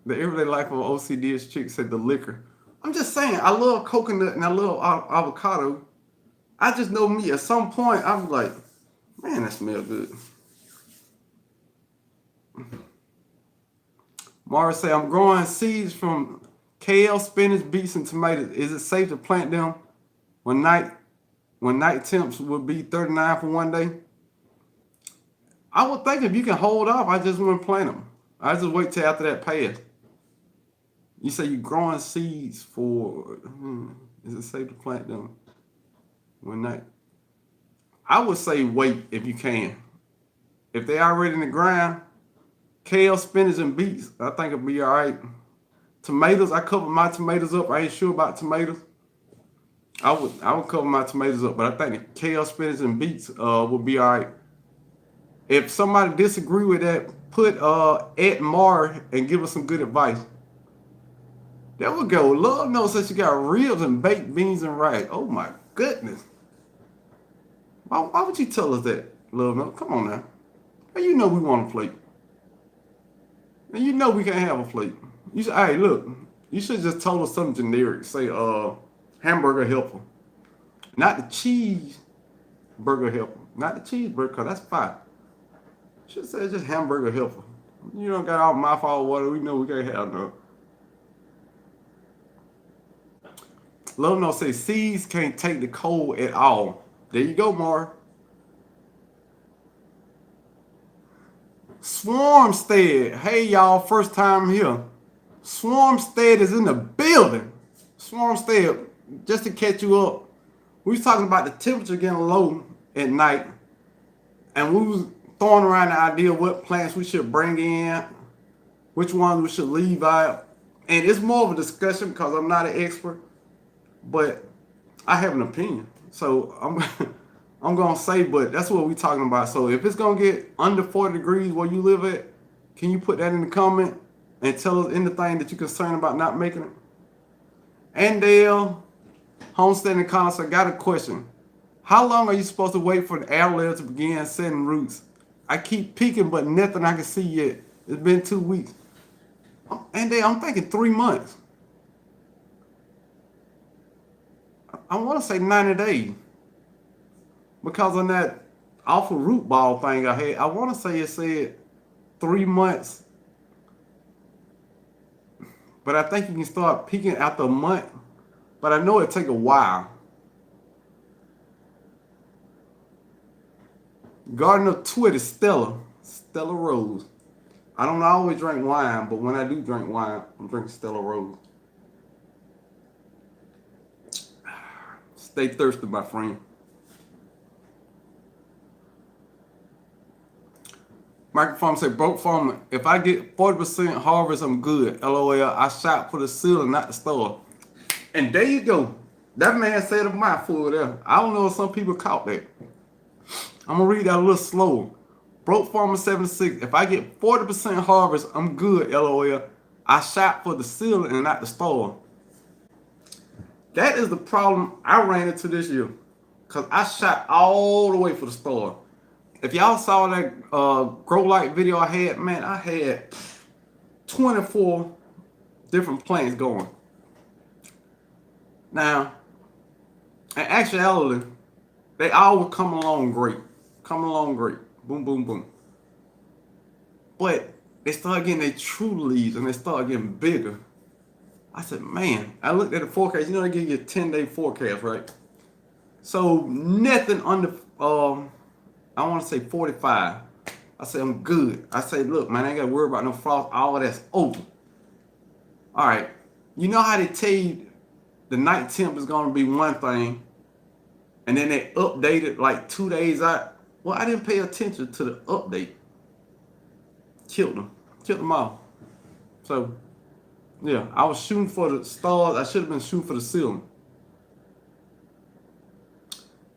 The everyday life of OCD's chick said the liquor. I'm just saying, I love coconut and I love avocado. I just know me, at some point, I'm like, man, that smells good. Mara say, I'm growing seeds from kale, spinach, beets, and tomatoes. Is it safe to plant them when night temps would be 39 for one day? I would think if you can hold off, I just wouldn't plant them. I just wait till after that pass. You say you're growing seeds for, is it safe to plant them one night? I would say wait if you can. If they're already in the ground, kale, spinach, and beets, I think it'll be all right. Tomatoes, I cover my tomatoes up. I ain't sure about tomatoes. I would cover my tomatoes up, but I think the kale, spinach, and beets would be all right. If somebody disagree with that, put Ed Mar and give us some good advice. There we go. Love knows that you got ribs and baked beans and rice. Oh my goodness. Why would you tell us that, Love Note? Come on now. You know we want a plate. And you know we can't have a plate. You should, hey, look, you should just told us something generic. Say hamburger helper. Not the cheese burger helper. Not the cheeseburger, because that's fine. Should say just hamburger helper. You don't got all mouth all water. We know we can't have no. Love No say seeds can't take the cold at all. There you go, Mar. Swarmstead. Hey y'all, first time here. Swarmstead is in the building. Swarmstead, just to catch you up, we was talking about the temperature getting low at night, and we was throwing around the idea of what plants we should bring in, which ones we should leave out. And it's more of a discussion because I'm not an expert, but I have an opinion. So I'm gonna say, but that's what we're talking about. So if it's gonna get under 40 degrees where you live at, can you put that in the comment and tell us anything that you're concerned about not making it? And Dale, Homestead and Concert, got a question. How long are you supposed to wait for the aloe vera to begin setting roots? I keep peeking, but nothing I can see yet. It's been 2 weeks. And then I'm thinking 3 months. I want to say 90 days. Because on that awful root ball thing I had, I want to say it said 3 months. But I think you can start peeking after a month. But I know it take a while. Garden of Twitter, Stella Rose. I don't always drink wine, but when I do drink wine, I'm drinking Stella Rose. Stay thirsty, my friend. Microphone say, broke farmer, if I get 40% harvest, I'm good. LOL, I shot for the ceiling, not the store. And there you go. That man said a mouthful there. I don't know if some people caught that. I'm going to read that a little slower. Broke farmer 76, if I get 40% harvest, I'm good. LOL, I shot for the ceiling and not the store. That is the problem I ran into this year. Because I shot all the way for the store. If y'all saw that grow light video I had, man, I had 24 different plants going. Now, in actuality, they all would come along great. Boom, boom, boom. But they start getting their true leaves and they start getting bigger. I said, man, I looked at the forecast. You know, they give you a 10-day forecast, right? So nothing under, I want to say 45. I said, I'm good. I said, look, man, I ain't got to worry about no frost. All of that's over. All right. You know how they tell you the night temp is going to be one thing, and then they update it like 2 days out? Well, I didn't pay attention to the update. Killed them all. So, yeah, I was shooting for the stars. I should have been shooting for the ceiling.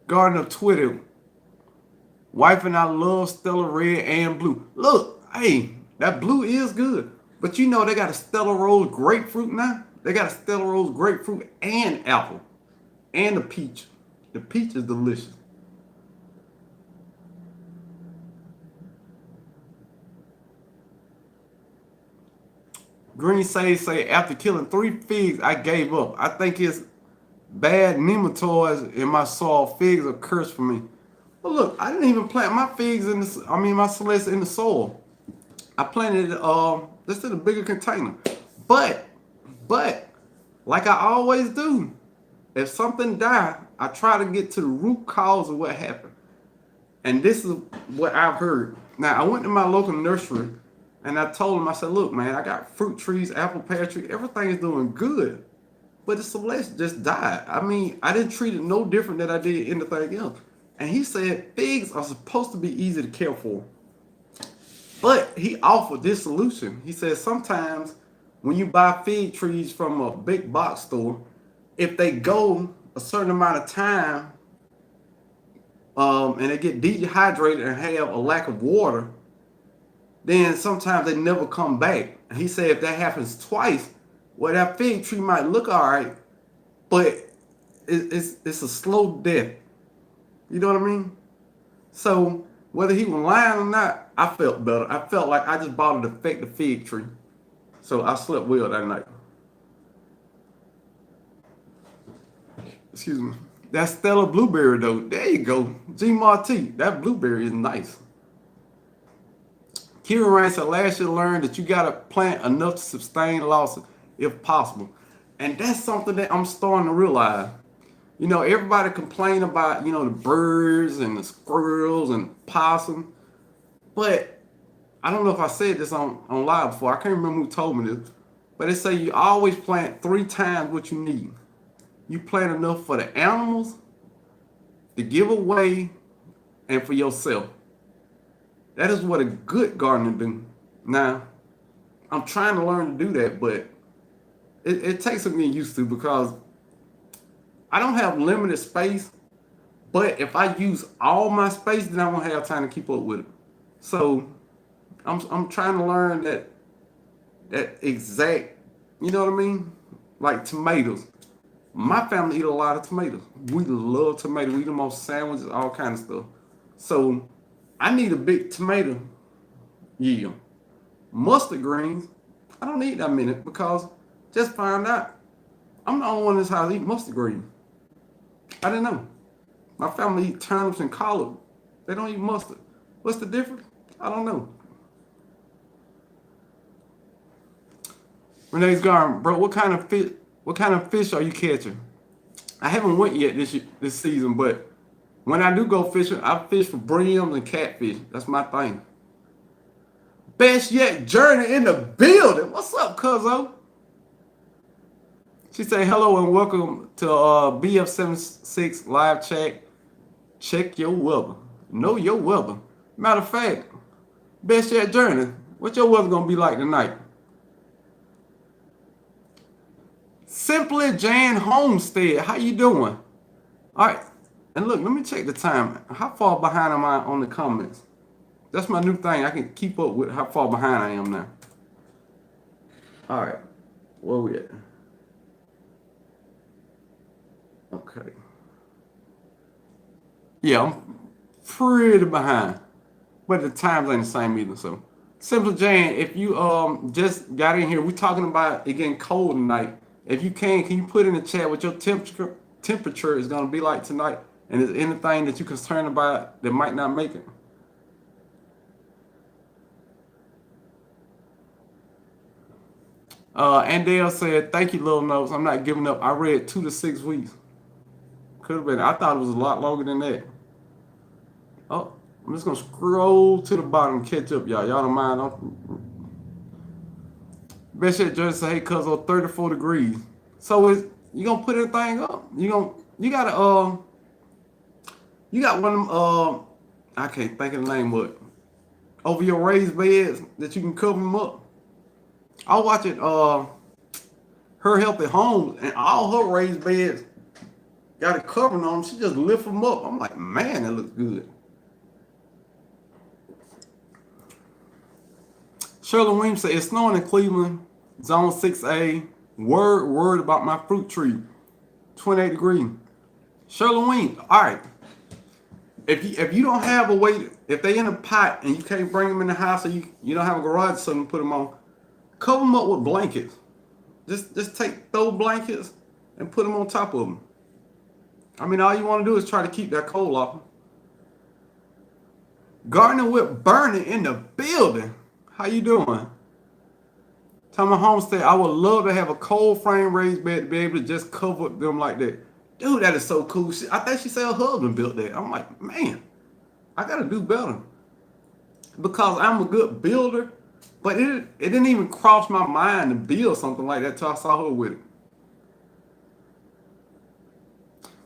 Garden of Twitter. Wife and I love Stella Red and Blue. Look, hey, that blue is good. But you know they got a Stella Rose grapefruit now. They got a Stella Rose grapefruit and apple. And the peach. The peach is delicious. Green Sage say, after killing 3 figs, I gave up. I think it's bad nematodes in my soil. Figs are cursed for me. But look, I didn't even plant my figs my celeste in the soil. I planted this in a bigger container. But, like I always do, if something dies, I try to get to the root cause of what happened. And this is what I've heard. Now, I went to my local nursery and I told them, I said, look, man, I got fruit trees, apple pear tree, everything is doing good. But the celeste just died. I mean, I didn't treat it no different than I did anything else. And he said figs are supposed to be easy to care for. But he offered this solution. He said sometimes when you buy fig trees from a big box store, if they go a certain amount of time and they get dehydrated and have a lack of water, then sometimes they never come back. And he said if that happens twice, well, that fig tree might look all right, but it's a slow death. You know what I mean? So whether he was lying or not, I felt better. I felt like I just bought a defective fig tree. So I slept well that night. Excuse me. That Stella blueberry though, there you go. G Marty, that blueberry is nice. Kira Ryan said last year learned that you gotta plant enough to sustain losses if possible. And that's something that I'm starting to realize. You know, everybody complain about, you know, the birds and the squirrels and possum. But I don't know if I said this on live before. I can't remember who told me this. But they say you always plant 3 times what you need. You plant enough for the animals, to give away, and for yourself. That is what a good gardener do. Now, I'm trying to learn to do that, but it takes some getting used to because I don't have limited space. But if I use all my space, then I won't have time to keep up with it. So I'm trying to learn that exact, you know what I mean? Like tomatoes. My family eat a lot of tomatoes. We love tomatoes. We eat them on sandwiches, all kind of stuff. So I need a big tomato yield. Mustard greens, I don't need that many because just find out I'm the only one in this house eat mustard greens. I didn't know. My family eat turnips and collard. They don't eat mustard. What's the difference? I don't know. Renee's Garden, bro, what kind of fish? What kind of fish are you catching? I haven't went yet this season, but when I do go fishing, I fish for brims and catfish. That's my thing. Best yet journey in the building. What's up, cuzzo? She say hello and welcome to BF76 live chat. Check your weather. Know your weather. Matter of fact, best yet journey. What your weather gonna be like tonight? Simply Jan Homestead. How you doing? All right. And look, let me check the time. How far behind am I on the comments? That's my new thing. I can keep up with how far behind I am now. All right. Where we at? Okay. Yeah, I'm pretty behind. But the times ain't the same either. So, Simple Jan, if you just got in here, we're talking about it getting cold tonight. If you can you put in the chat what your temperature is gonna be like tonight? And is anything that you're concerned about that might not make it? Andale said, thank you, Little Notes. I'm not giving up. I read 2 to 6 weeks. Could have been. I thought it was a lot longer than that. Oh, I'm just going to scroll to the bottom and catch up, y'all. Y'all don't mind. Best shit, Judge say, hey, cuz, 34 degrees. So you going to put anything up? You got one of them, I can't think of the name, but over your raised beds that you can cover them up. I was watching Her Healthy Homes, and all her raised beds got a covering on them. She just lift them up. I'm like, man, that looks good. Shirley Weems said, it's snowing in Cleveland, zone 6A. Word about my fruit tree, 28 degrees. Shirley Weems, all right. If you don't have a way, if they in a pot and you can't bring them in the house, or you don't have a garage so to put them on, cover them up with blankets. Just take those blankets and put them on top of them. I mean, all you want to do is try to keep that cold off them. Gardening with Bernie in the building. How you doing? Thomas Homestead, I would love to have a cold frame raised bed to be able to just cover them like that. Dude, that is so cool. I think she said her husband built that. I'm like, man, I got to do better. Because I'm a good builder. But it didn't even cross my mind to build something like that until I saw her with it.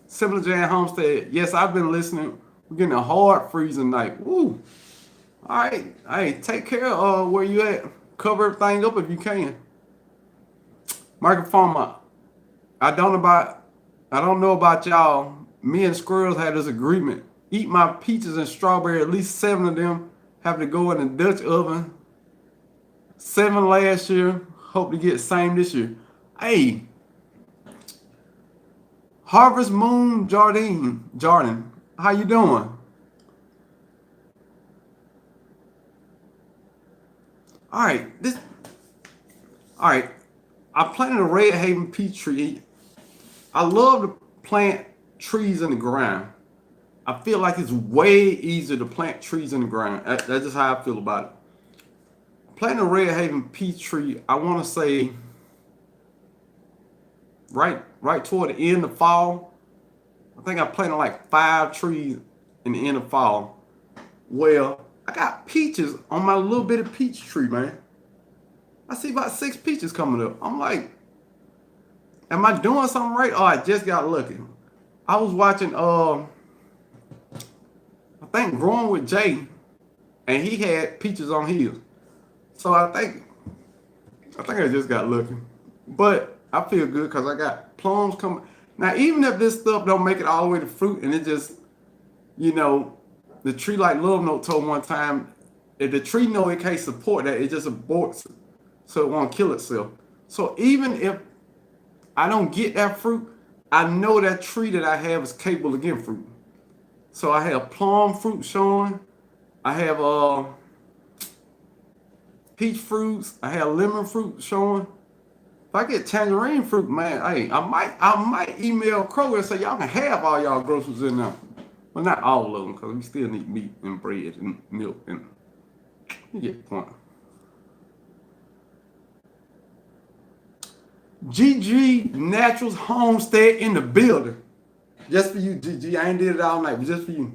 Simple Jan Homestead, yes, I've been listening. We're getting a hard freezing night. Woo. All right. Hey, take care of where you at. Cover everything up if you can. Microphone, I don't know about y'all. Me and Squirrels had this agreement. Eat my peaches and strawberry. At least 7 of them have to go in the Dutch oven. 7 last year. Hope to get same this year. Hey, Harvest Moon Jordan, how you doing? All right, I planted a Red Haven peach tree. I love to plant trees in the ground. I feel like it's way easier to plant trees in the ground. That's just how I feel about it. Planting a Red Haven peach tree, I want to say right toward the end of fall. I think I planted like 5 trees in the end of fall. Well, I got peaches on my little bit of peach tree, man. I see about 6 peaches coming up. I'm like, am I doing something right? Oh, I just got lucky. I was watching, I think Growing with Jay, and he had peaches on his. So I think I just got lucky. But I feel good because I got plums coming. Now, even if this stuff don't make it all the way to fruit, and it just, the tree, like Love Note told one time, if the tree know it can't support that, it just aborts it, so it won't kill itself. So even if I don't get that fruit, I know that tree that I have is capable of getting fruit. So I have plum fruit showing. I have peach fruits. I have lemon fruit showing. If I get tangerine fruit, man, hey, I might email Kroger and say y'all can have all y'all groceries in there. Well, not all of them, because we still need meat and bread and milk, and you get the point. GG Naturals Homestead in the building. Just for you, GG. I ain't did it all night, but just for you.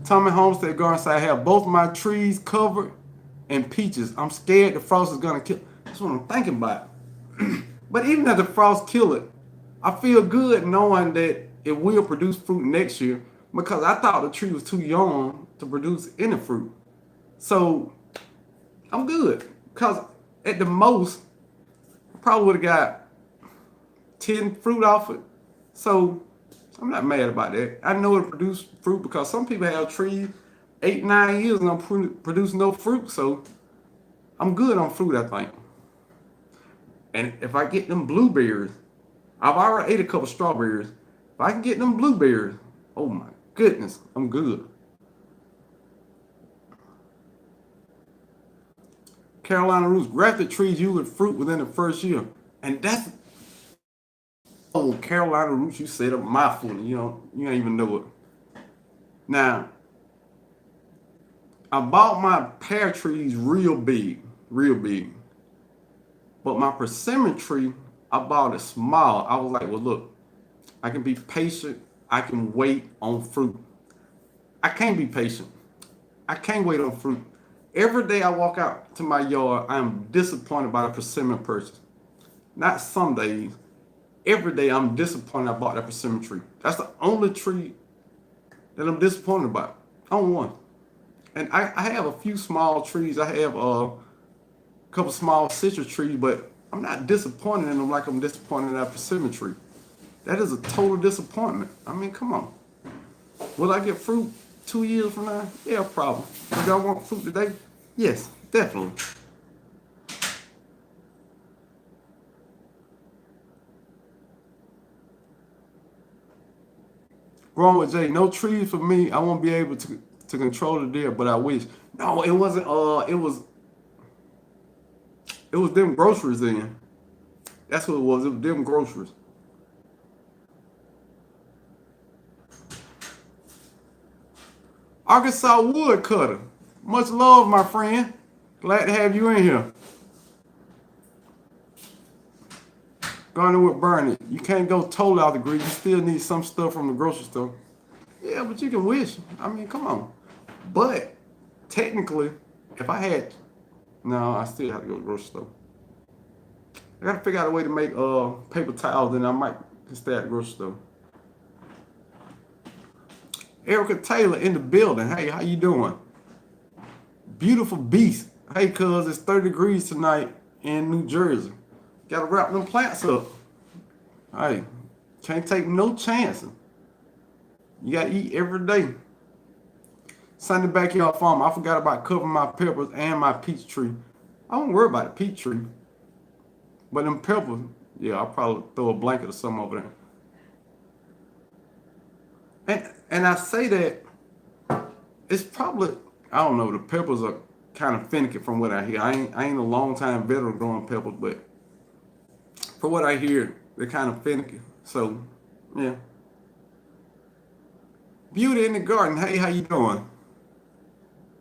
Tommy Homestead Garden site, I have both my trees covered and peaches. I'm scared the frost is gonna kill. That's what I'm thinking about. But even if the frost kill it, I feel good knowing that it will produce fruit next year because I thought the tree was too young to produce any fruit. So I'm good because at the most, I probably would have got 10 fruit off it. So I'm not mad about that. I know it produce fruit because some people have trees 8, 9 years and don't produce no fruit. So I'm good on fruit, I think. And if I get them blueberries, I've already ate a couple strawberries. If I can get them blueberries, oh my goodness, I'm good. Carolina roots, grafted trees yield fruit within the first year. And that's, oh, Carolina roots, you said a mouthful. You don't even know it. Now, I bought my pear trees real big, real big. But my persimmon tree, I bought it small. I was like, well, look, I can be patient. I can wait on fruit. I can't be patient. I can't wait on fruit. Every day I walk out to my yard, I'm disappointed by the persimmon purchase. Not some days. Every day I'm disappointed I bought that persimmon tree. That's the only tree that I'm disappointed about. Only one. And I have a few small trees. I have a couple small citrus trees, but I'm not disappointed in them like I'm disappointed in that persimmon tree. That is a total disappointment. I mean, come on. Will I get fruit 2 years from now? Yeah, probably. Do I want fruit today? Yes, definitely. Wrong with Jay. No trees for me. I won't be able to control the deer, but I wish. No, it wasn't. It was them groceries then. That's what it was. It was them groceries. Arkansas woodcutter. Much love, my friend. Glad to have you in here. Garden with Bernie. You can't go totally out the grid. You still need some stuff from the grocery store. Yeah, but you can wish. I mean, come on. But technically, if I had, no, I still have to go to the grocery store. I gotta figure out a way to make paper towels, then I might stay at the grocery store. Erica Taylor in the building. Hey, how you doing? Beautiful beast. Hey, cuz it's 30 degrees tonight in New Jersey. Gotta wrap them plants up. Hey, can't take no chances. You gotta eat every day. Sunday backyard farm. I forgot about covering my peppers and my peach tree. I don't worry about the peach tree. But them peppers, yeah, I'll probably throw a blanket or something over there. And I say that it's probably, I don't know, the peppers are kind of finicky from what I hear. I ain't a long time veteran growing peppers, but for what I hear, they're kind of finicky. So, yeah. Beauty in the garden. Hey, how you doing?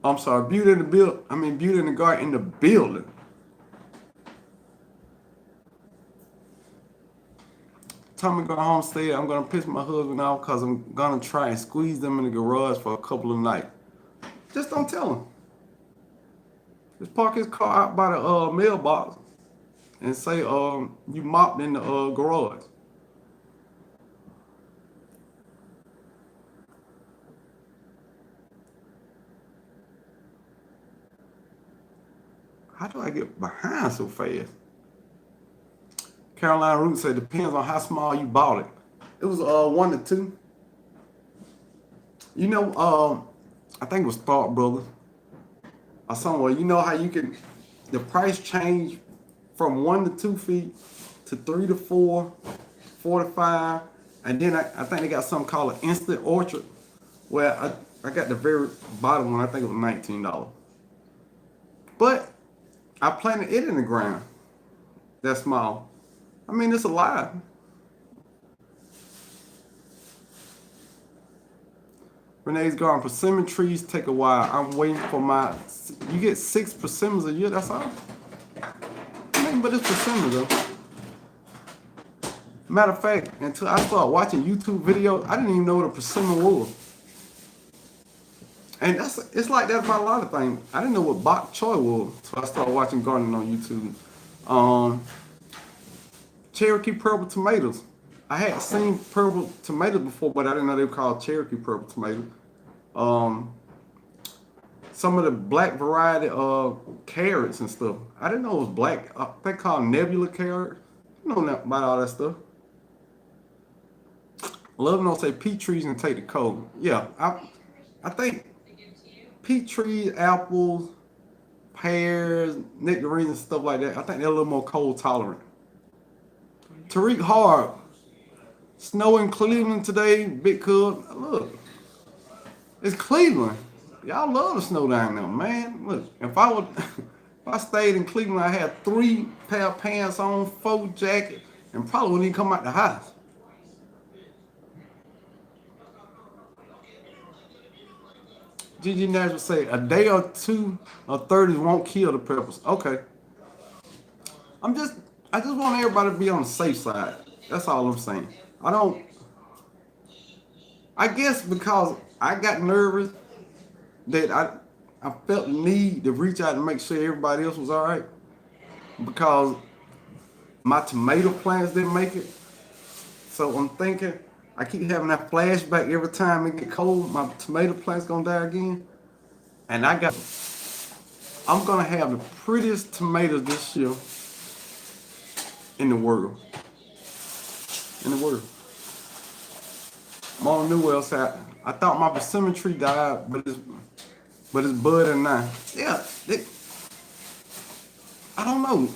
I'm sorry, beauty in the build. I mean, beauty in the garden in the building. Tommy go homestead. I'm gonna piss my husband off because I'm gonna try and squeeze them in the garage for a couple of nights. Just don't tell him. Just park his car out by the mailbox and say you mopped in the garage. How do I get behind so fast? Carolina Root said depends on how small you bought it. It was 1 to 2. You know, I think it was Thought Brothers or somewhere. You know how you can the price changed from 1 to 2 feet to 3 to 4, 4 to 5, and then I think they got something called an instant orchard. Well, I got the very bottom one. I think it was $19. But I planted it in the ground. That small. I mean, it's alive. Renee's garden. Persimmon trees take a while. I'm waiting for my. You get 6 persimmons a year. That's all. I mean, but it's persimmons though. Matter of fact, until I started watching YouTube videos, I didn't even know what a persimmon was. And it's like that about a lot of things. I didn't know what bok choy was, so I started watching gardening on YouTube. Cherokee purple tomatoes. I had seen purple tomatoes before, but I didn't know they were called Cherokee purple tomatoes. Some of the black variety of carrots and stuff. I didn't know it was black. They called nebula carrot. I don't know about all that stuff. Love them don't say peach trees and take the cold. Yeah, I think peach trees, apples, pears, nectarines, and stuff like that. I think they're a little more cold tolerant. Tariq Hard. Snow in Cleveland today, Big Cub. Look, it's Cleveland. Y'all love the snow down there, man. Look, if I stayed in Cleveland, I had 3 pair of pants on, 4 jackets, and probably wouldn't even come out the house. Gigi Nash would say a day or 2 or 30 won't kill the peppers. Okay. I just want everybody to be on the safe side. That's all I'm saying. I guess because I got nervous that I felt the need to reach out and make sure everybody else was all right. Because my tomato plants didn't make it. So I'm thinking, I keep having that flashback every time it get cold, my tomato plant's gonna die again. And I'm gonna have the prettiest tomatoes this year in the world. Mona Newell said, I thought my persimmon tree died, but it's budding now. Yeah, I don't know.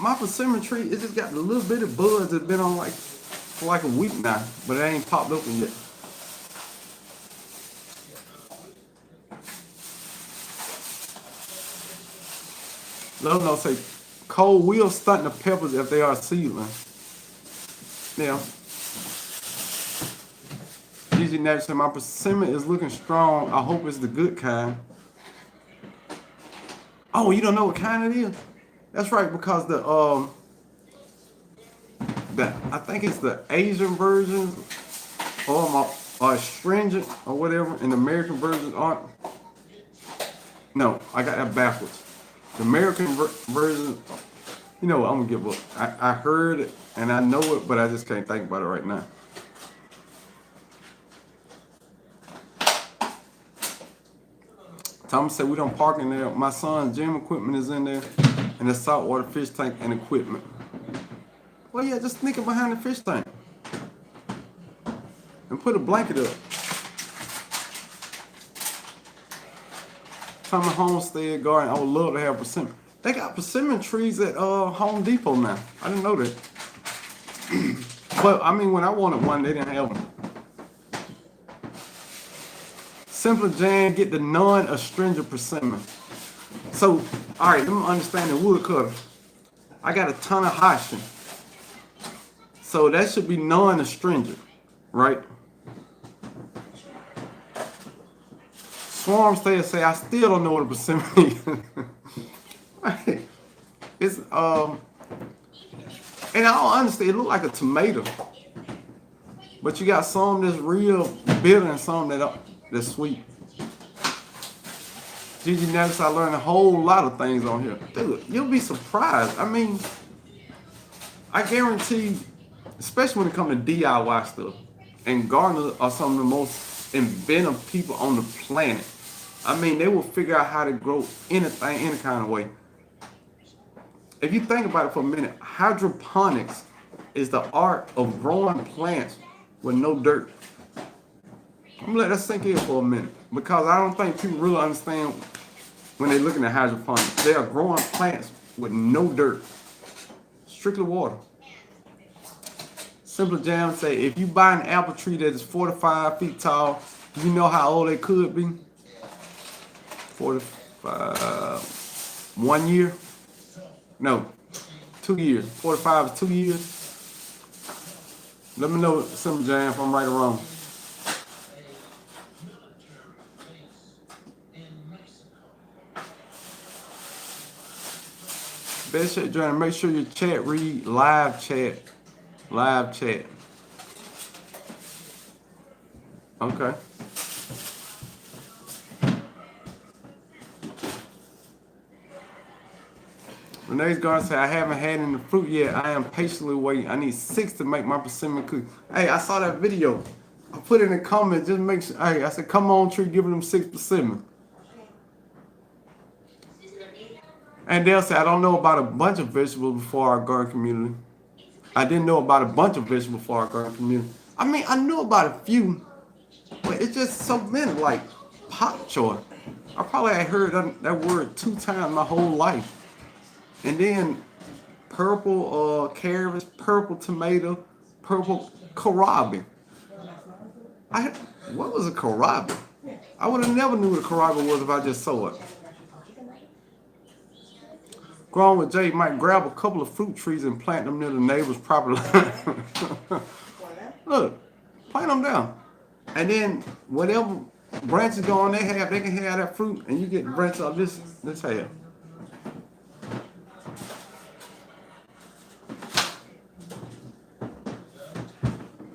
My persimmon tree, it just got a little bit of buds that's been on for like a week now, but it ain't popped open yet. Love no say, cold will stunt the peppers if they are seedling. Yeah. Gigi Nash said, my persimmon is looking strong. I hope it's the good kind. Oh, you don't know what kind it is? That's right, because I think it's the Asian version or astringent or whatever, and the American versions aren't. No, I got that backwards. The American version, you know what, I'm gonna give up. I heard it and I know it, but I just can't think about it right now. Thomas said we don't park in there. My son's gym equipment is in there, and the saltwater fish tank and equipment. Well, yeah, just sneak it behind the fish tank and put a blanket up. Thomas Homestead Garden. I would love to have persimmon. They got persimmon trees at Home Depot now. I didn't know that. But I mean, when I wanted one, they didn't have them. Simpler Jan, get the non-astringent persimmon. So, all right, let me understand the wood cutter. I got a ton of Hoshin. So that should be non-astringent, right? Swarm stay and say, I still don't know what a persimmon is. It's and I don't understand. It look like a tomato, but you got some that's real bitter and some that's sweet. Gigi Navis, I learned a whole lot of things on here. Dude, you'll be surprised. I mean, I guarantee, especially when it comes to DIY stuff, and gardeners are some of the most inventive people on the planet. I mean, they will figure out how to grow anything, any kind of way. If you think about it for a minute, hydroponics is the art of growing plants with no dirt. I'm gonna let that sink in for a minute, because I don't think people really understand when they're looking at hydroponics. They are growing plants with no dirt. Strictly water. Simple Jam say, if you buy an apple tree that is 4 to 5 feet tall, do you know how old it could be? 45, 1 year? No, 2 years. 45 is 2 years. Let me know, Simple Jam, if I'm right or wrong. Best shit, Joanna, make sure your chat read live chat. Live chat. Okay. Renee's gonna say, I haven't had any fruit yet. I am patiently waiting. I need 6 to make my persimmon cookie. Hey, I saw that video. I put it in the comments. Just make sure. Hey, I said, come on, tree, giving them 6 persimmon. And they'll say, I don't know about a bunch of vegetables before our garden community. I didn't know about a bunch of vegetables before our garden community. I mean, I knew about a few, but it's just so many, like pak choi. I probably had heard that word 2 times my whole life. And then purple carrots, purple tomato, purple kohlrabi. What was a kohlrabi? I would have never knew what a kohlrabi was if I just saw it. Growing with Jay might grab a couple of fruit trees and plant them near the neighbor's property line. Look, plant them down. And then whatever branches go on they can have that fruit, and you get the branches of this half.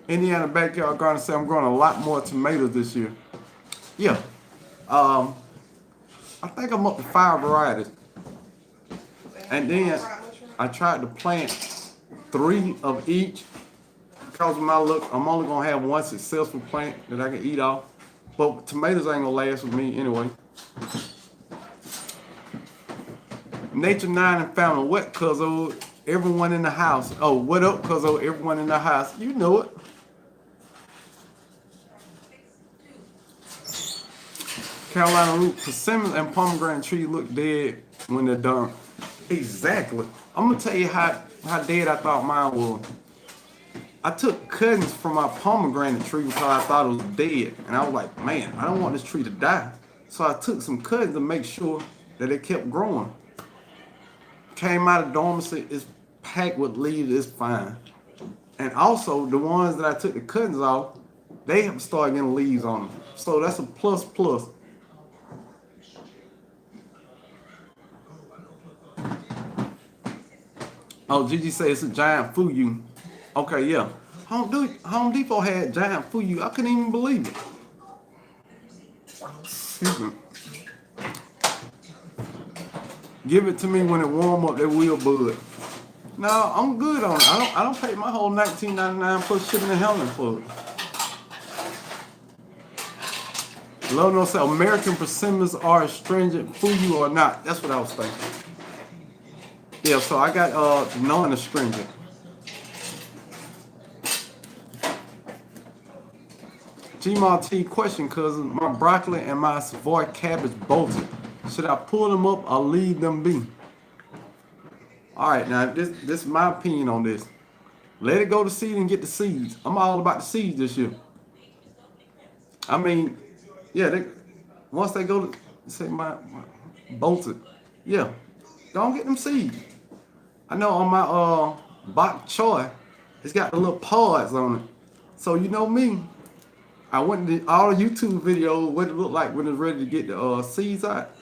Indiana Backyard Garden said I'm growing a lot more tomatoes this year. Yeah. I think I'm up to 5 varieties. And then I tried to plant 3 of each. Because of my luck, I'm only gonna have 1 successful plant that I can eat off. But tomatoes ain't gonna last with me anyway. Nature 9 and family, what, cuzzo? Everyone in the house. Oh, what up, cuzzo? Everyone in the house. You know it. Carolina root, persimmons and pomegranate trees look dead when they're done. Exactly. I'm gonna tell you how dead I thought mine was. I took cuttings from my pomegranate tree because I thought it was dead. And I was like, man, I don't want this tree to die. So I took some cuttings to make sure that it kept growing. Came out of dormancy, it's packed with leaves, it's fine. And also, the ones that I took the cuttings off, they have started getting leaves on them. So that's a plus plus. Oh, Gigi say it's a giant fuyu. Okay, yeah. Home Depot had giant fuyu. I couldn't even believe it. Excuse me. Give it to me when it warm up. They will bud. No, I'm good on it. I don't pay my whole $19.99 plus shipping and handling for it. Lono said American persimmons are astringent, fuyu or not. That's what I was thinking. Yeah, so I got non-astringent. Gmal T question, cousin. My broccoli and my Savoy cabbage bolted. Should I pull them up or leave them be? All right, now this is my opinion on this. Let it go to seed and get the seeds. I'm all about the seeds this year. I mean, yeah, once they go to say my bolted, yeah, don't get them seeds. I know on my bok choy, it's got the little pods on it. So you know me, I went to all the YouTube videos what it looked like when it's ready to get the seeds out.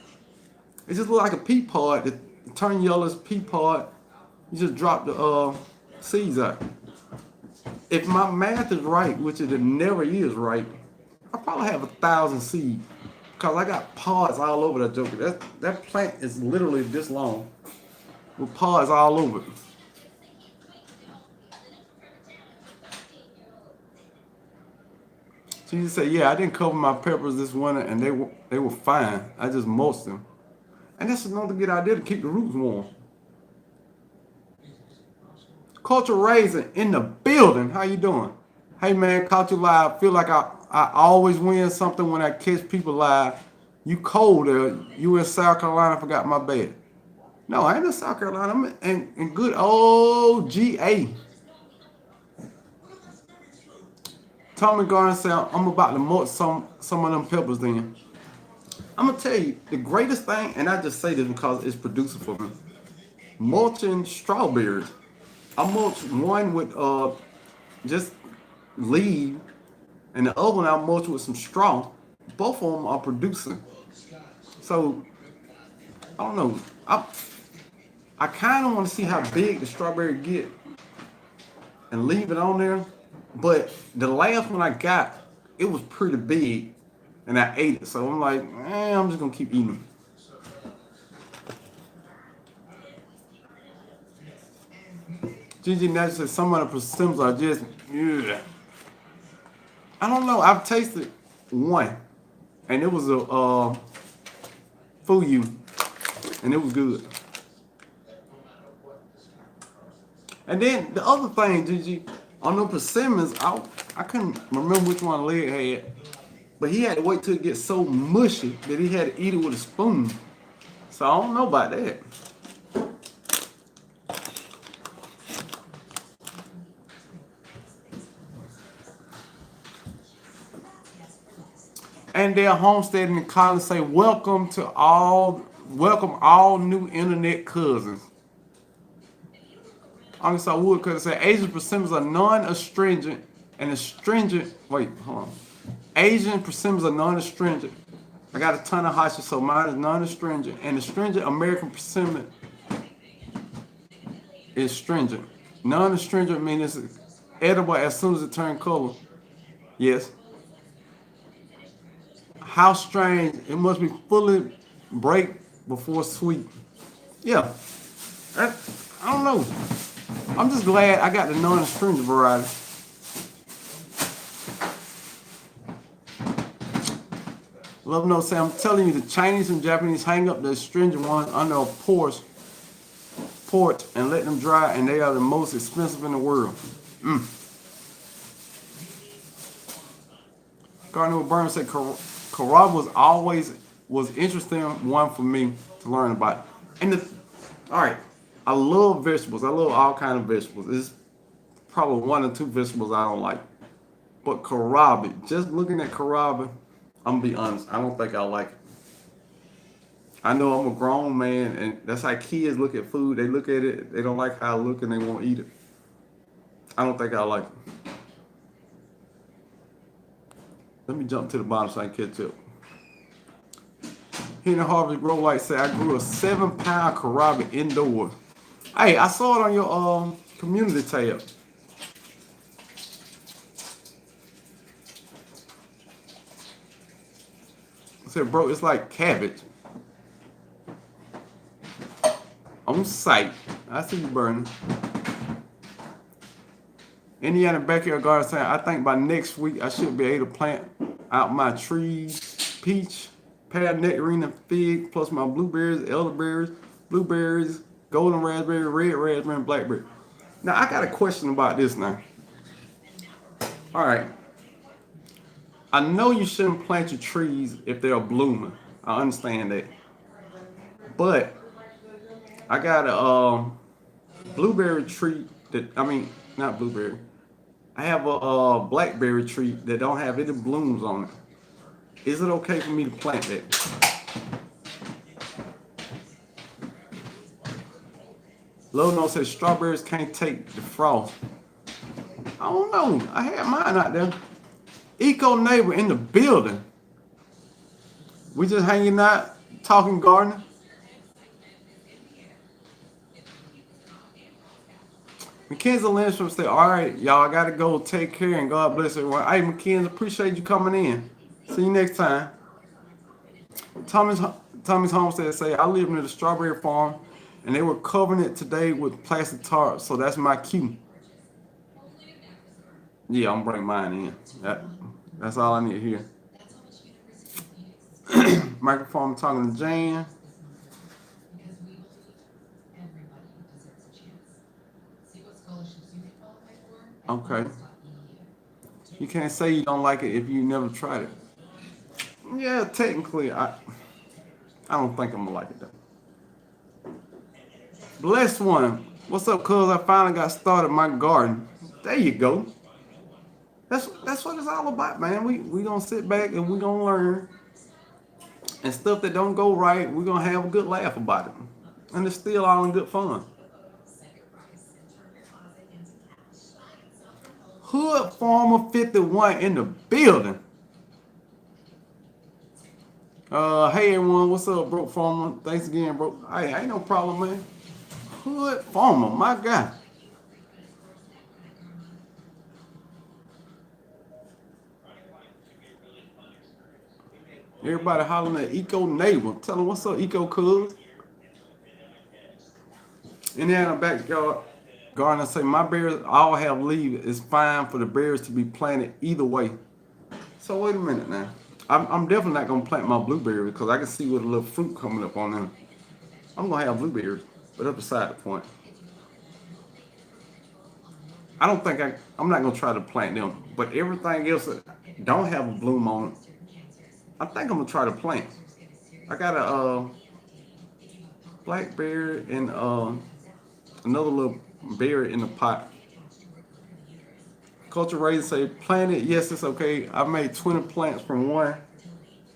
It just looked like a pea pod. The turn yellow is pea pod. You just drop the seeds out. If my math is right, which it never is right, I probably have 1,000 seeds. Because I got pods all over that joker. That plant is literally this long. With pods all over it. She just said, yeah, I didn't cover my peppers this winter and they were fine. I just mulched them. And that's another good idea to keep the roots warm. Culture Raisin in the building. How you doing? Hey man, caught you live. Feel like I always win something when I catch people live. You cold there. You in South Carolina, forgot my bed. No, I ain't in South Carolina. I'm in good old GA. Tommy Garner said, I'm about to mulch some of them peppers then. I'm gonna tell you the greatest thing, and I just say this because it's producer for me. Mulching strawberries. I mulch one with just leaf, and the other one I mulch with some straw. Both of them are producing. So I don't know. I kind of want to see how big the strawberry get and leave it on there. But the last one I got, it was pretty big, and I ate it. So I'm like, I'm just gonna keep eating them. Gigi Nash said some of the persimmons are just, ugh. I don't know. I've tasted one, and it was a fuyu, and it was good. And then the other thing, Gigi, on the persimmons, I couldn't remember which one Leg had, but he had to wait till it gets so mushy that he had to eat it with a spoon. So I don't know about that. And they're homesteading in college say, welcome all new internet cousins. Arkansas Wood could say Asian persimmons are non-astringent and astringent. Wait, hold on. Asian persimmons are non-astringent. I got a ton of hashi, so mine is non-astringent. And astringent American persimmon is stringent. Non-astringent means it's edible as soon as it turns color. Yes. How strange. It must be fully break before sweet. Yeah. I don't know. I'm just glad I got the non-astringent variety. Love no say, I'm telling you, the Chinese and Japanese hang up the astringent ones under a porch and let them dry, and they are the most expensive in the world. Gardner Burns said cassava was interesting one for me to learn about. And all right, I love vegetables. I love all kind of vegetables. It's probably one or two vegetables I don't like. But kohlrabi, just looking at kohlrabi, I'm gonna be honest, I don't think I like it. I know I'm a grown man, and that's how kids look at food. They look at it, they don't like how I look, and they won't eat it. I don't think I like it. Let me jump to the bottom so I can catch up. Here in Harvard Grow Light said I grew a 7-pound kohlrabi indoors. Hey, I saw it on your community tab. I said, bro, it's like cabbage. On site. I see you burning. Indiana Backyard Garden saying, I think by next week I should be able to plant out my trees, peach, pear, nectarine, and fig, plus my blueberries, elderberries, blueberries, golden raspberry, red raspberry, and blackberry. Now, I got a question about this now. All right. I know you shouldn't plant your trees if they're blooming. I understand that. But I got a blueberry tree not blueberry. I have a blackberry tree that don't have any blooms on it. Is it okay for me to plant that? Lono says strawberries can't take the frost. I don't know. I had mine out there. Eco neighbor in the building. We just hanging out, talking gardening. Mackenzie Lindstrom said, all right, y'all, I got to go. Take care and God bless everyone. Hey, Mackenzie, appreciate you coming in. See you next time. Tommy's Homestead say, I live near the strawberry farm, and they were covering it today with plastic tarp, so that's my cue. Yeah, I'm bringing mine in. That's all I need to hear. Microphone talking to Jan. Okay. You can't say you don't like it if you never tried it. Yeah, technically, I don't think I'm gonna like it though. Blessed one. What's up, cuz? I finally got started my garden. There you go. That's what it's all about, man. We gonna sit back and we gonna learn, and stuff that don't go right, we're gonna have a good laugh about it. And it's still all in good fun. Hood Farmer 51 in the building. Hey everyone, what's up, Broke Farmer? Thanks again, bro. Hey, ain't no problem, man. Hood Farmer, my guy. Everybody hollering at Eco Neighbor. Tell them what's up, Eco Cuz. Indiana backyard gardener say my berries all have leaves. It's fine for the berries to be planted either way. So wait a minute now. I'm definitely not gonna plant my blueberry because I can see with a little fruit coming up on them. I'm gonna have blueberries, but that's beside the point. I don't think I'm not gonna try to plant them, but everything else that don't have a bloom on it, I think I'm gonna try to plant. I got a blackberry and another little berry in the pot. Culture Raiser say plant it. Yes, it's okay. I made 20 plants from one,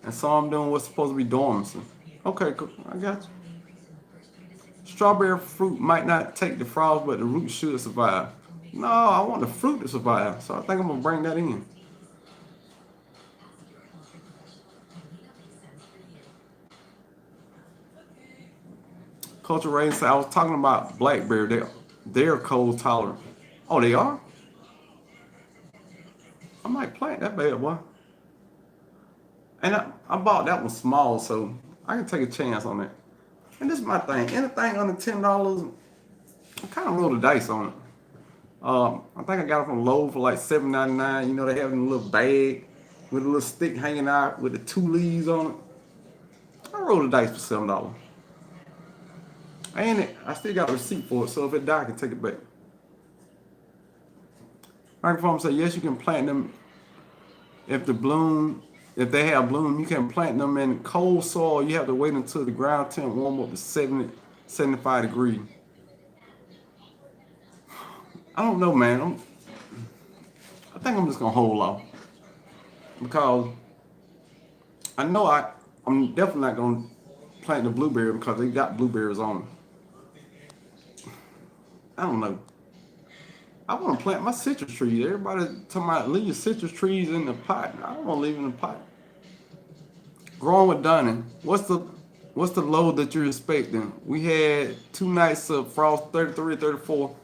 and so I'm doing what's supposed to be dormancy. Okay, cool. I got you. Strawberry fruit might not take the frost, but the root should survive. No, I want the fruit to survive, so I think I'm gonna bring that in. Culture Raiser say I was talking about blackberry. They're cold tolerant. Oh, they are? I might plant that bad boy. And I bought that one small, so I can take a chance on that. And this is my thing. Anything under $10, I kind of roll the dice on it. I think I got it from Lowe's for like $7.99. You know, they have in a little bag with a little stick hanging out with the 2 leaves on it. I roll the dice for $7. And I still got a receipt for it, so if it die, I can take it back. Microphone say yes, you can plant them if they have bloom. You can plant them in cold soil. You have to wait until the ground temp warm up to 70, 75 degrees. I don't know, man. I think I'm just gonna hold off because I know I'm definitely not gonna plant the blueberry because they got blueberries on them. I don't know. I want to plant my citrus trees. Everybody talking about leave your citrus trees in the pot. I don't want to leave in the pot. Growing with Dunning. What's the load that you're expecting? We had 2 nights of frost, 33, 34,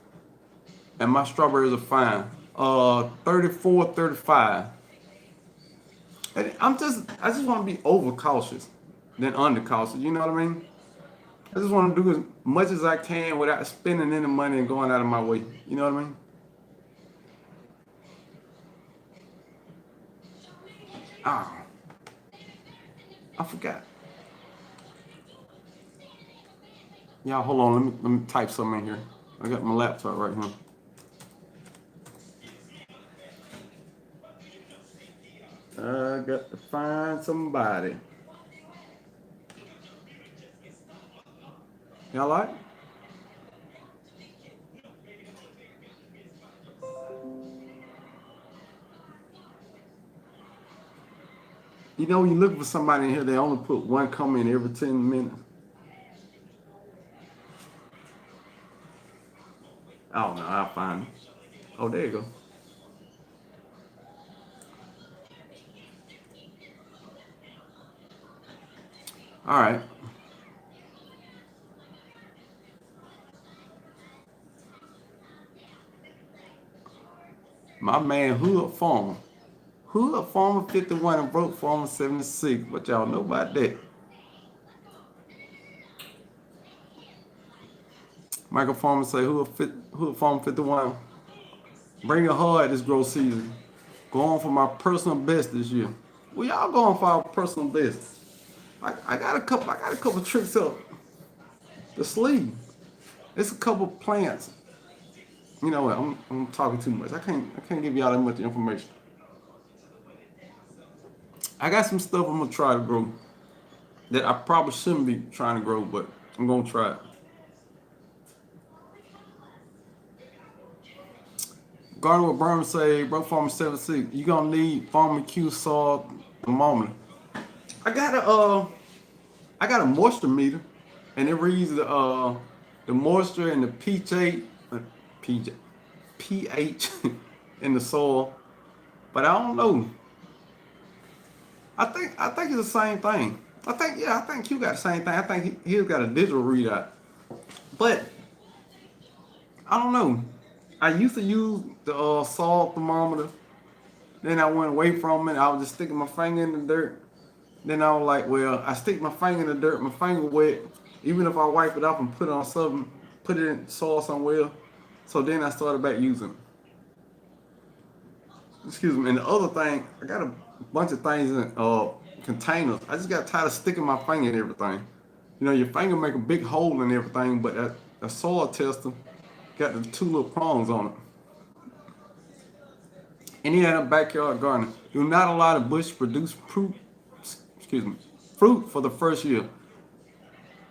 and my strawberries are fine. 34, 35. And I just want to be overcautious than undercautious. You know what I mean? I just want to do as much as I can without spending any money and going out of my way. You know what I mean? Ah, I forgot. Y'all, hold on. Let me type something in here. I got my laptop right here. I got to find somebody. Y'all like? You know, when you look for somebody in here, they only put one comment every 10 minutes. Oh, no, I'll find it. Oh, there you go. All right. My man, Hood Farmer. Hood Farmer 51 and Broke Farmer 76. What y'all know about that? Michael Farmer say, Hood Farmer 51. Bring it hard this growth season. Going for my personal best this year. We all going for our personal best. I got a couple tricks up the sleeve. It's a couple plants. You know what? I'm talking too much. I can't give y'all that much information. I got some stuff I'm gonna try to grow that I probably shouldn't be trying to grow, but I'm gonna try it. Garden with Burn say, bro, Farmer 76, you gonna need Farmer Q salt thermometer. I got a moisture meter, and it reads the moisture and the pH, pH in the soil. But I don't know. I think it's the same thing. I think Q got the same thing. I think he's got a digital readout. But I don't know. I used to use the salt thermometer. Then I went away from it. I was just sticking my finger in the dirt. Then I was like, well, I stick my finger in the dirt, my finger wet. Even if I wipe it off and put it on something, put it in soil somewhere. So then I started back using it. Excuse me. And the other thing, I got a bunch of things in containers. I just got tired of sticking my finger in everything. You know, your finger make a big hole in everything, but that soil tester got the two little prongs on it. Any other backyard garden, do not allow the bush to produce fruit for the first year.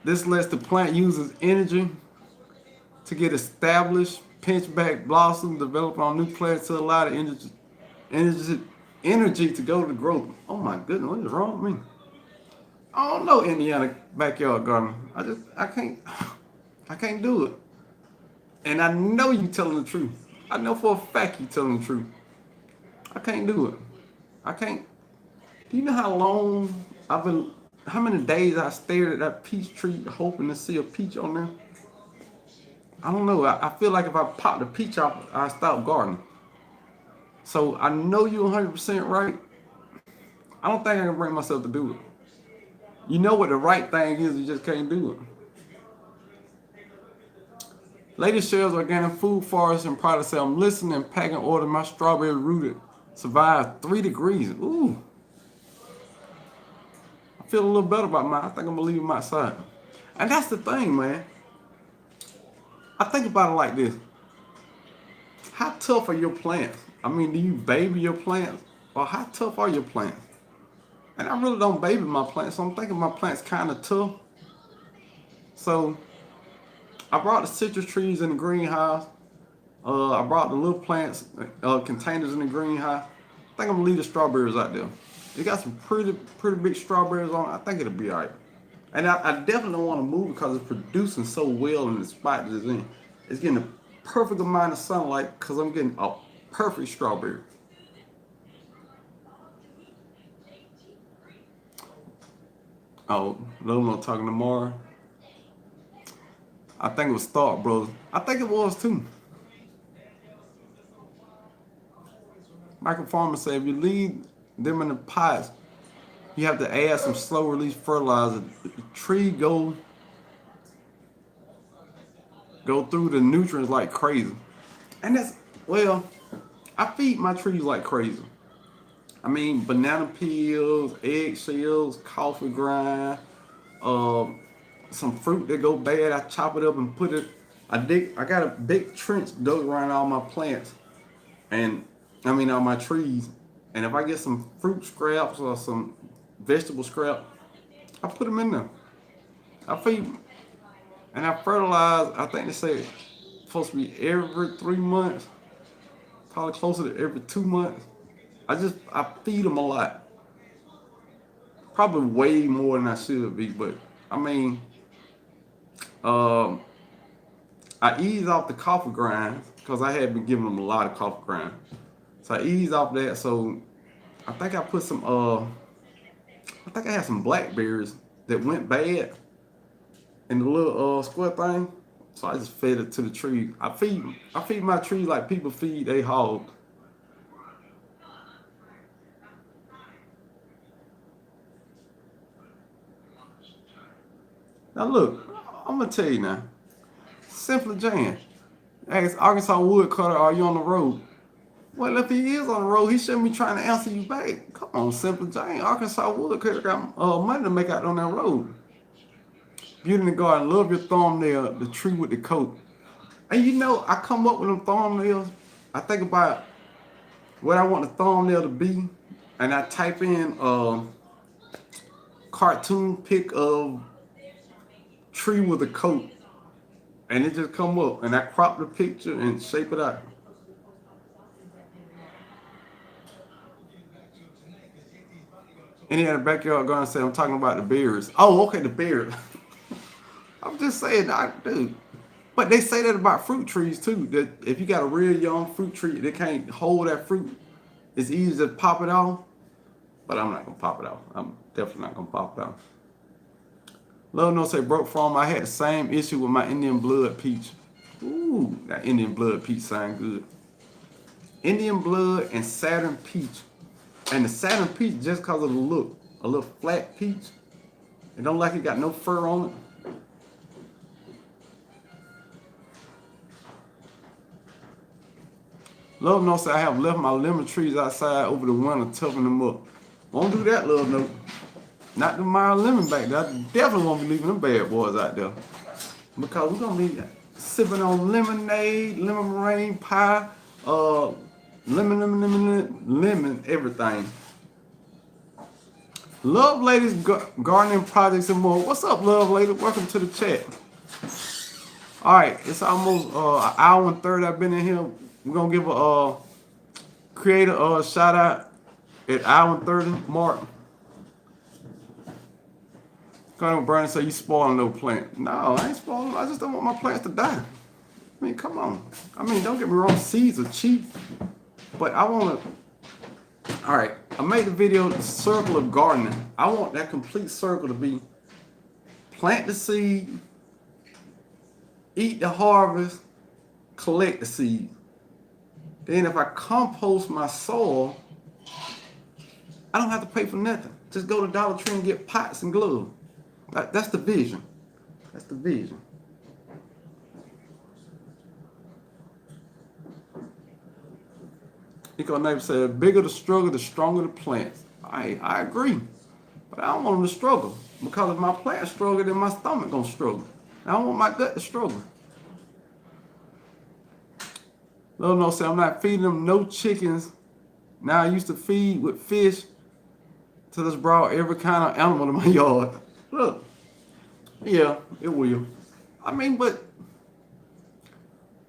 This lets the plant use its energy to get established, pinch back blossoms, develop on new plants to allow the energy to go to growth. Oh my goodness, what is wrong with me? I don't know Indiana backyard garden. I can't do it. And I know you telling the truth. I know for a fact you telling the truth. I can't do it. I can't. Do you know how long how many days I stared at that peach tree hoping to see a peach on there? I don't know. I feel like if I pop the peach off, I stop gardening. So I know you're 100% right. I don't think I can bring myself to do it. You know what the right thing is, you just can't do it. Lady shares organic food forests and products say, I'm listening and packing order. My strawberry rooted survived 3 degrees. Ooh. I feel a little better about mine. I think I'm gonna leave them outside. And that's the thing, man. I think about it like this. How tough are your plants? I mean, do you baby your plants? Or how tough are your plants? And I really don't baby my plants, so I'm thinking my plants kind of tough. So I brought the citrus trees in the greenhouse. I brought the little plants, containers in the greenhouse. I think I'm gonna leave the strawberries out there. It got some pretty big strawberries on it. I think it'll be all right. And I definitely don't want to move it because it's producing so well in the spot that it's in. It's getting a perfect amount of sunlight because I'm getting a perfect strawberry. Oh, Lolo talking to Mara. I think it was Stark Brothers. I think it was too. Michael Farmer said if you leave them in the pots, you have to add some slow release fertilizer. The tree go through the nutrients like crazy. And I feed my trees like crazy. I mean, banana peels, eggshells, coffee grind, some fruit that go bad. I chop it up and put it. I got a big trench dug around all my plants, and all my trees. And if I get some fruit scraps or some vegetable scrap, I put them in there. I feed them, and I fertilize. I think they say it's supposed to be every 3 months, probably closer to every 2 months. I feed them a lot. Probably way more than I should be, but I mean, I ease off the coffee grinds because I had been giving them a lot of coffee grind. So I ease off that. So I think I put some I think I had some blackberries that went bad in the little square thing. So I just fed it to the tree. I feed my tree like people feed a hog. Now look, I'm gonna tell you now. Simply Jan. Ask Arkansas Woodcutter, are you on the road? Well, if he is on the road, he shouldn't be trying to answer you back. Come on, Simply Jane. Arkansas Woodcutter got money to make out on that road. Beauty in the Garden, love your thumbnail, the tree with the coat. And you know, I come up with them thumbnails. I think about what I want the thumbnail to be, and I type in cartoon pic of tree with a coat, and it just come up, and I crop the picture and shape it out. Any other backyard garden say I'm talking about the berries. Oh, okay, the berries. I'm just saying, dude. But they say that about fruit trees too. That if you got a real young fruit tree, they can't hold that fruit. It's easy to pop it off. But I'm not gonna pop it off. I'm definitely not gonna pop it off. Love no say broke farm. I had the same issue with my Indian blood peach. Ooh, that Indian blood peach sound good. Indian blood and Saturn peach. And the Saturn peach just cause of the look. A little flat peach. It don't like it got no fur on it. Love no say I have left my lemon trees outside over the winter, toughen them up. Won't do that, love no. Not the mild lemon back there. I definitely won't be leaving them bad boys out there. Because we're gonna be sipping on lemonade, lemon meringue pie, lemon, everything. Love Ladies Gardening Projects and more. What's up, Love Lady? Welcome to the chat. All right, it's almost an hour and 30 I've been in here. We're gonna give a creator a shout out at hour and 30 mark. Colonel Brandon say you spoiling no plant. No, I ain't spoiling. I just don't want my plants to die. I mean, come on. I mean, don't get me wrong, seeds are cheap, but I want to. All right, I made the video, the circle of gardening. I want that complete circle to be plant the seed, eat the harvest, collect the seed. Then if I compost my soil, I don't have to pay for nothing. Just go to Dollar Tree and get pots and gloves. That's the vision. That's the vision. Eco Neighbor said, the bigger the struggle, the stronger the plants. I agree. But I don't want them to struggle. Because if my plants struggle, then my stomach gonna struggle. I don't want my gut to struggle. Little no say, I'm not feeding them no chickens. Now I used to feed with fish. So this brought every kind of animal to my yard. Look, yeah, it will. I mean, but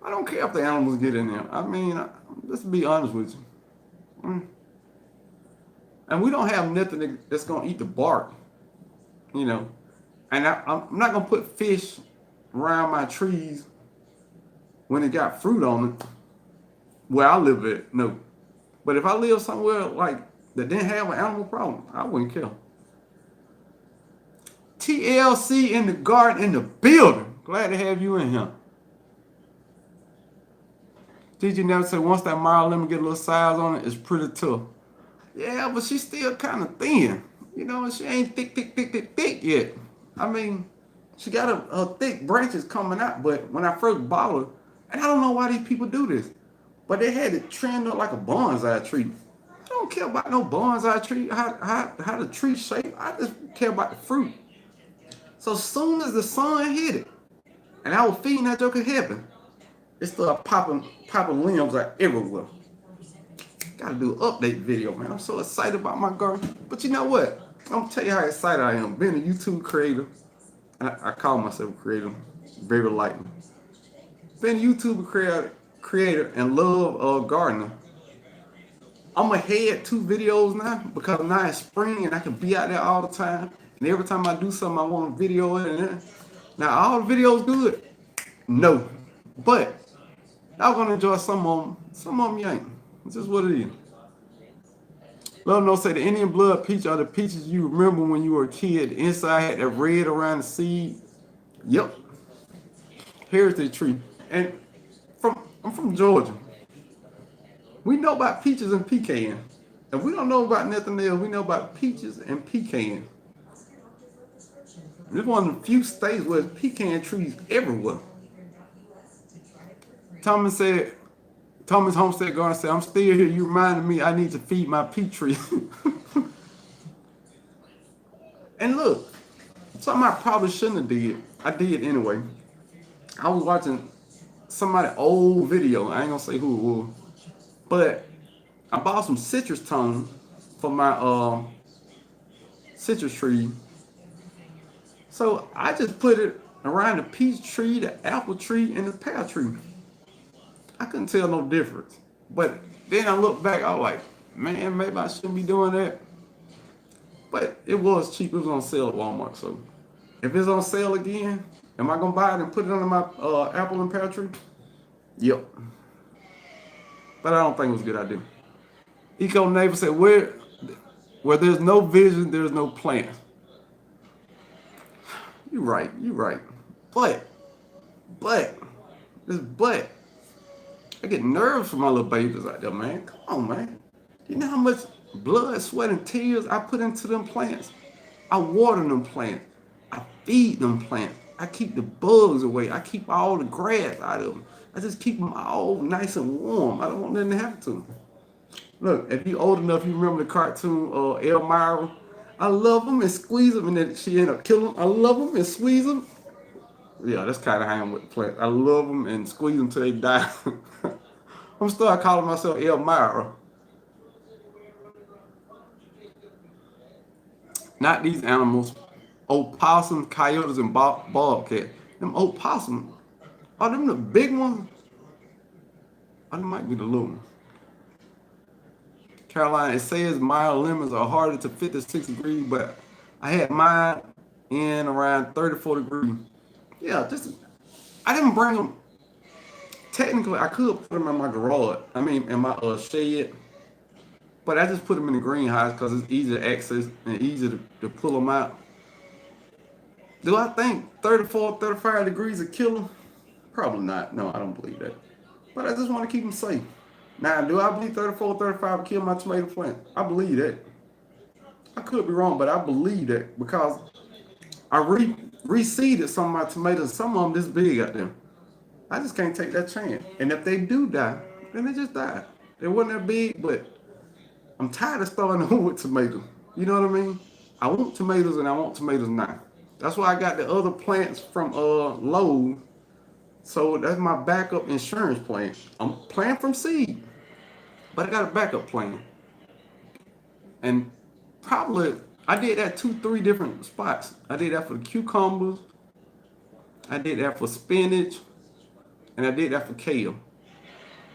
I don't care if the animals get in there. I mean, let's be honest with you. And we don't have nothing that's going to eat the bark, you know. And I'm not going to put fish around my trees when it got fruit on it where I live at, no. But if I live somewhere like that didn't have an animal problem, I wouldn't care. TLC in the garden, in the building. Glad to have you in here. Did you never say once that mild lemon get a little size on it, it's pretty tough? Yeah, but she's still kind of thin. You know, she ain't thick yet. I mean, she got her thick branches coming out, but when I first bought her, and I don't know why these people do this, but they had it trimmed up like a bonsai tree. I don't care about no bonsai tree, how the tree shape. I just care about the fruit. So as soon as the sun hit it, and I was feeding that joker heaven, it started popping limbs like everywhere. Gotta do an update video, man. I'm so excited about my garden. But you know what? I'm gonna tell you how excited I am. Being a YouTube creator, I call myself a creator, very lightly. Being a YouTube creator and love gardening, I'm ahead 2 videos now because now it's spring and I can be out there all the time. And every time I do something, I want to video it. And now all the videos good? No. But y'all gonna enjoy some of them. Some of them you ain't. It's just what it is. Love no say the Indian blood peach are the peaches you remember when you were a kid. The inside had that red around the seed. Yep. Heritage tree. And I'm from Georgia. We know about peaches and pecans. If we don't know about nothing else, we know about peaches and pecans. This is one of the few states where there's pecan trees everywhere. Thomas Homestead Garden said, I'm still here. You reminded me I need to feed my peach tree. And look, something I probably shouldn't have did. I did anyway. I was watching somebody's old video. I ain't gonna say who it was. But I bought some citrus tone for my citrus tree. So I just put it around the peach tree, the apple tree, and the pear tree. I couldn't tell no difference. But then I looked back, I was like, man, maybe I shouldn't be doing that. But it was cheap. It was on sale at Walmart. So if it's on sale again, am I gonna buy it and put it under my apple and pear tree? Yep. But I don't think it was a good idea. Eco Neighbor said, where there's no vision, there's no plan. You're right. You're right. But, but, this but, I get nerves for my little babies out there, man. Come on, man. You know how much blood, sweat, and tears I put into them plants? I water them plants. I feed them plants. I keep the bugs away. I keep all the grass out of them. I just keep them all nice and warm. I don't want nothing to happen to them. Look, if you old enough, you remember the cartoon Elmira. I love them and squeeze them, and then she ended up killing them. I love them and squeeze them. Yeah, that's kind of how I'm with the plants. I love them and squeeze them till they die. I'm starting calling myself Elmira. Not these animals. Opossums, coyotes, and bobcats. Them opossums. Are them the big ones? Or they might be the little ones. Caroline, it says mild lemons are harder to 56 degrees, but I had mine in around 34 degrees. Yeah, I didn't bring them. Technically, I could put them in my garage. I mean, in my shed. But I just put them in the greenhouse because it's easy to access and easy to pull them out. Do I think 34, 35 degrees will kill them? Probably not. No, I don't believe that. But I just want to keep them safe. Now, do I believe 34, 35 will kill my tomato plant? I believe that. I could be wrong, but I believe that because I reseeded some of my tomatoes, some of them this big out there. I just can't take that chance. And if they do die, then they just die. They wasn't that big, but I'm tired of starting over with tomatoes. You know what I mean? I want tomatoes and I want tomatoes now. That's why I got the other plants from Lowe's. So that's my backup insurance plan. I'm planting from seed, but I got a backup plan. And probably I did that 2, 3 different spots. I did that for the cucumbers. I did that for spinach, and I did that for kale.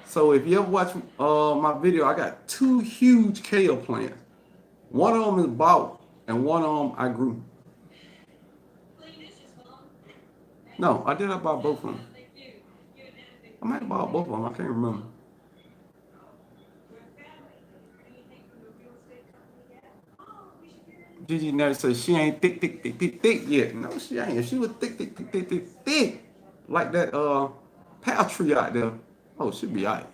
So if you ever watch my video, I got 2 huge kale plants. One of them is bought, and one of them I grew. No, I did. I bought both of them. I might have bought both of them. I can't remember. Gigi Nelly says she ain't thick yet. No, she ain't. If she was thick, like that pear tree out there, oh, she'd be all right.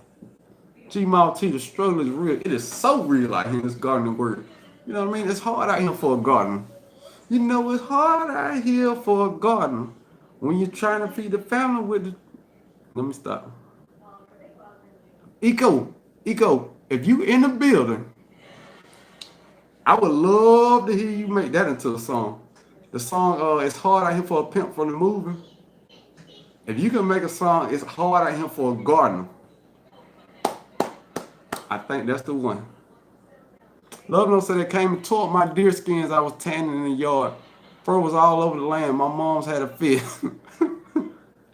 G Malty, the struggle is real. It is so real out here in this gardening world. You know what I mean? It's hard out here for a gardener. You know, it's hard out here for a gardener when you're trying to feed the family with the... Let me stop. Eco, if you in the building, I would love to hear you make that into a song. The song, It's Hard Out Here for a Pimp from the movie. If you can make a song, It's Hard Out Here for a Gardener, I think that's the one. Love No said it came and tore up my deer skins I was tanning in the yard. Fur was all over the land. My mom's had a fit.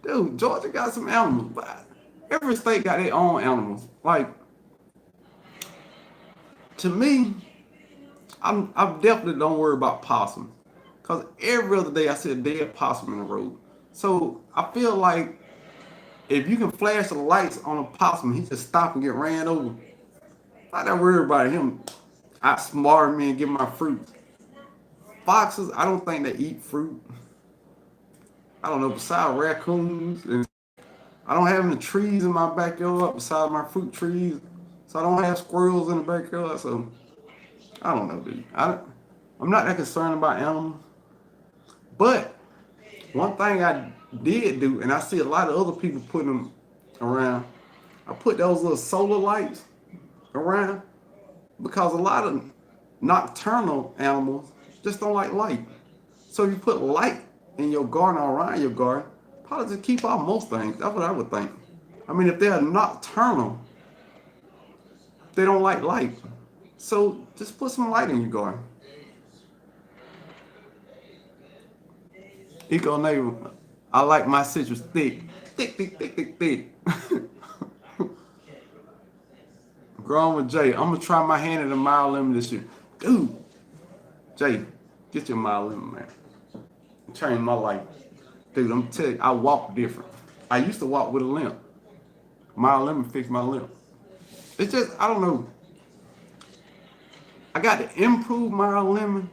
Dude, Georgia got some animals, but every state got their own animals. Like, to me, I definitely don't worry about possums. Because every other day I see a dead possum in the road. So I feel like if you can flash the lights on a possum, he just stop and get ran over. I don't worry about him outsmarting me and get my fruit. Foxes, I don't think they eat fruit. I don't know, besides raccoons. And I don't have any trees in my backyard besides my fruit trees. So I don't have squirrels in the backyard. So I don't know, dude. I'm not that concerned about animals. But one thing I did do, and I see a lot of other people putting them around, I put those little solar lights around because a lot of nocturnal animals just don't like light. So if you put light in your garden or around your garden, probably just keep off most things. That's what I would think. I mean, if they're nocturnal, they don't like light. So just put some light in your garden. Eco Neighbor, I like my citrus thick. Thick. Growing with Jay, I'm gonna try my hand at a mild lemon this year. Dude, Jay, get your mile lemon, man. Changed my life. Dude, I'm telling you, I walk different. I used to walk with a limp. Mile lemon fixed my limp. It's just, I don't know. I got to improve mile lemon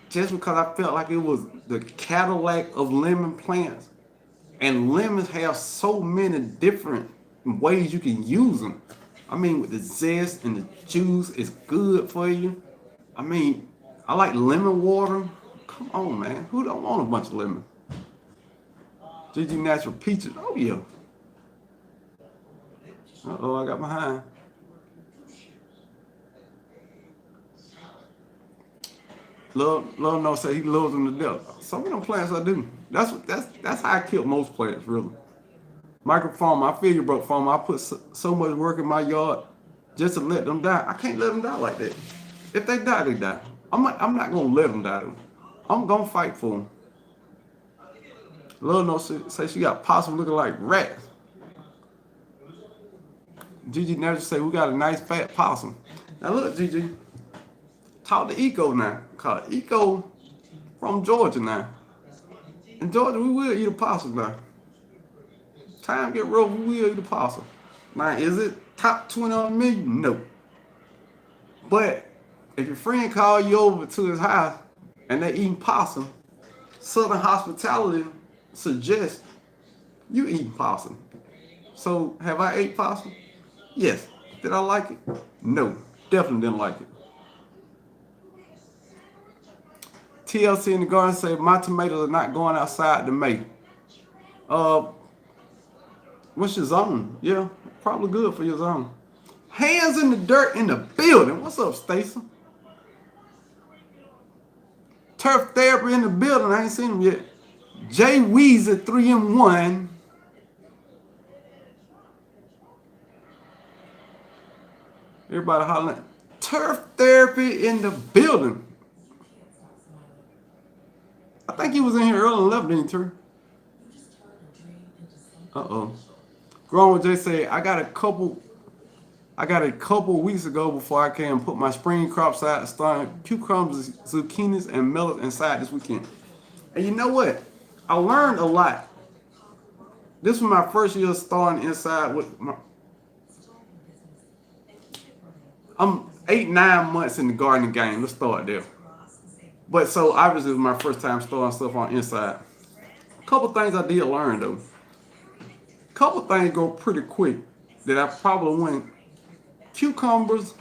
just because I felt like it was the Cadillac of lemon plants. And lemons have so many different ways you can use them. I mean, with the zest and the juice, it's good for you. I mean, I like lemon water. Come on, man. Who don't want a bunch of lemon? GG Natural Peaches. Oh, yeah. Uh-oh, I got behind. Love no say he loves them to death. Some of them plants I do. That's how I kill most plants, really. Microform, I feel you, bro. Farm. I put so much work in my yard just to let them die. I can't let them die like that. If they die, they die. I'm not gonna let them die. Though. I'm gonna fight for them. Love no say she got possum looking like rats. Gigi never say we got a nice fat possum. Now look, Gigi, talk to Eco now. Cause Eco from Georgia now. In Georgia, we will eat a possum now. Time get rough, we will eat a possum. Now, is it top 20 on me? No. But if your friend call you over to his house and they eating possum, Southern hospitality suggests you eating possum. So have I ate possum? Yes. Did I like it? No. Definitely didn't like it. TLC in the garden say my tomatoes are not going outside to May. What's your zone? Yeah, probably good for your zone. Hands in the dirt in the building. What's up, Stacy? Turf therapy in the building. I ain't seen him yet. Jay Weezy 3-in-1. Everybody hollering. Turf therapy in the building. I think he was in here early and left, didn't he, Turf? Uh-oh. Grown Jay say, I got a couple weeks ago before I came put my spring crops out, starting cucumbers, zucchinis, and melons inside this weekend. And you know what? I learned a lot. This was my first year starting inside with my... I'm 8-9 months in the gardening game. Let's start there. But so obviously it was my first time starting stuff on inside. A couple things I did learn though. Couple things go pretty quick that I probably went. Cucumbers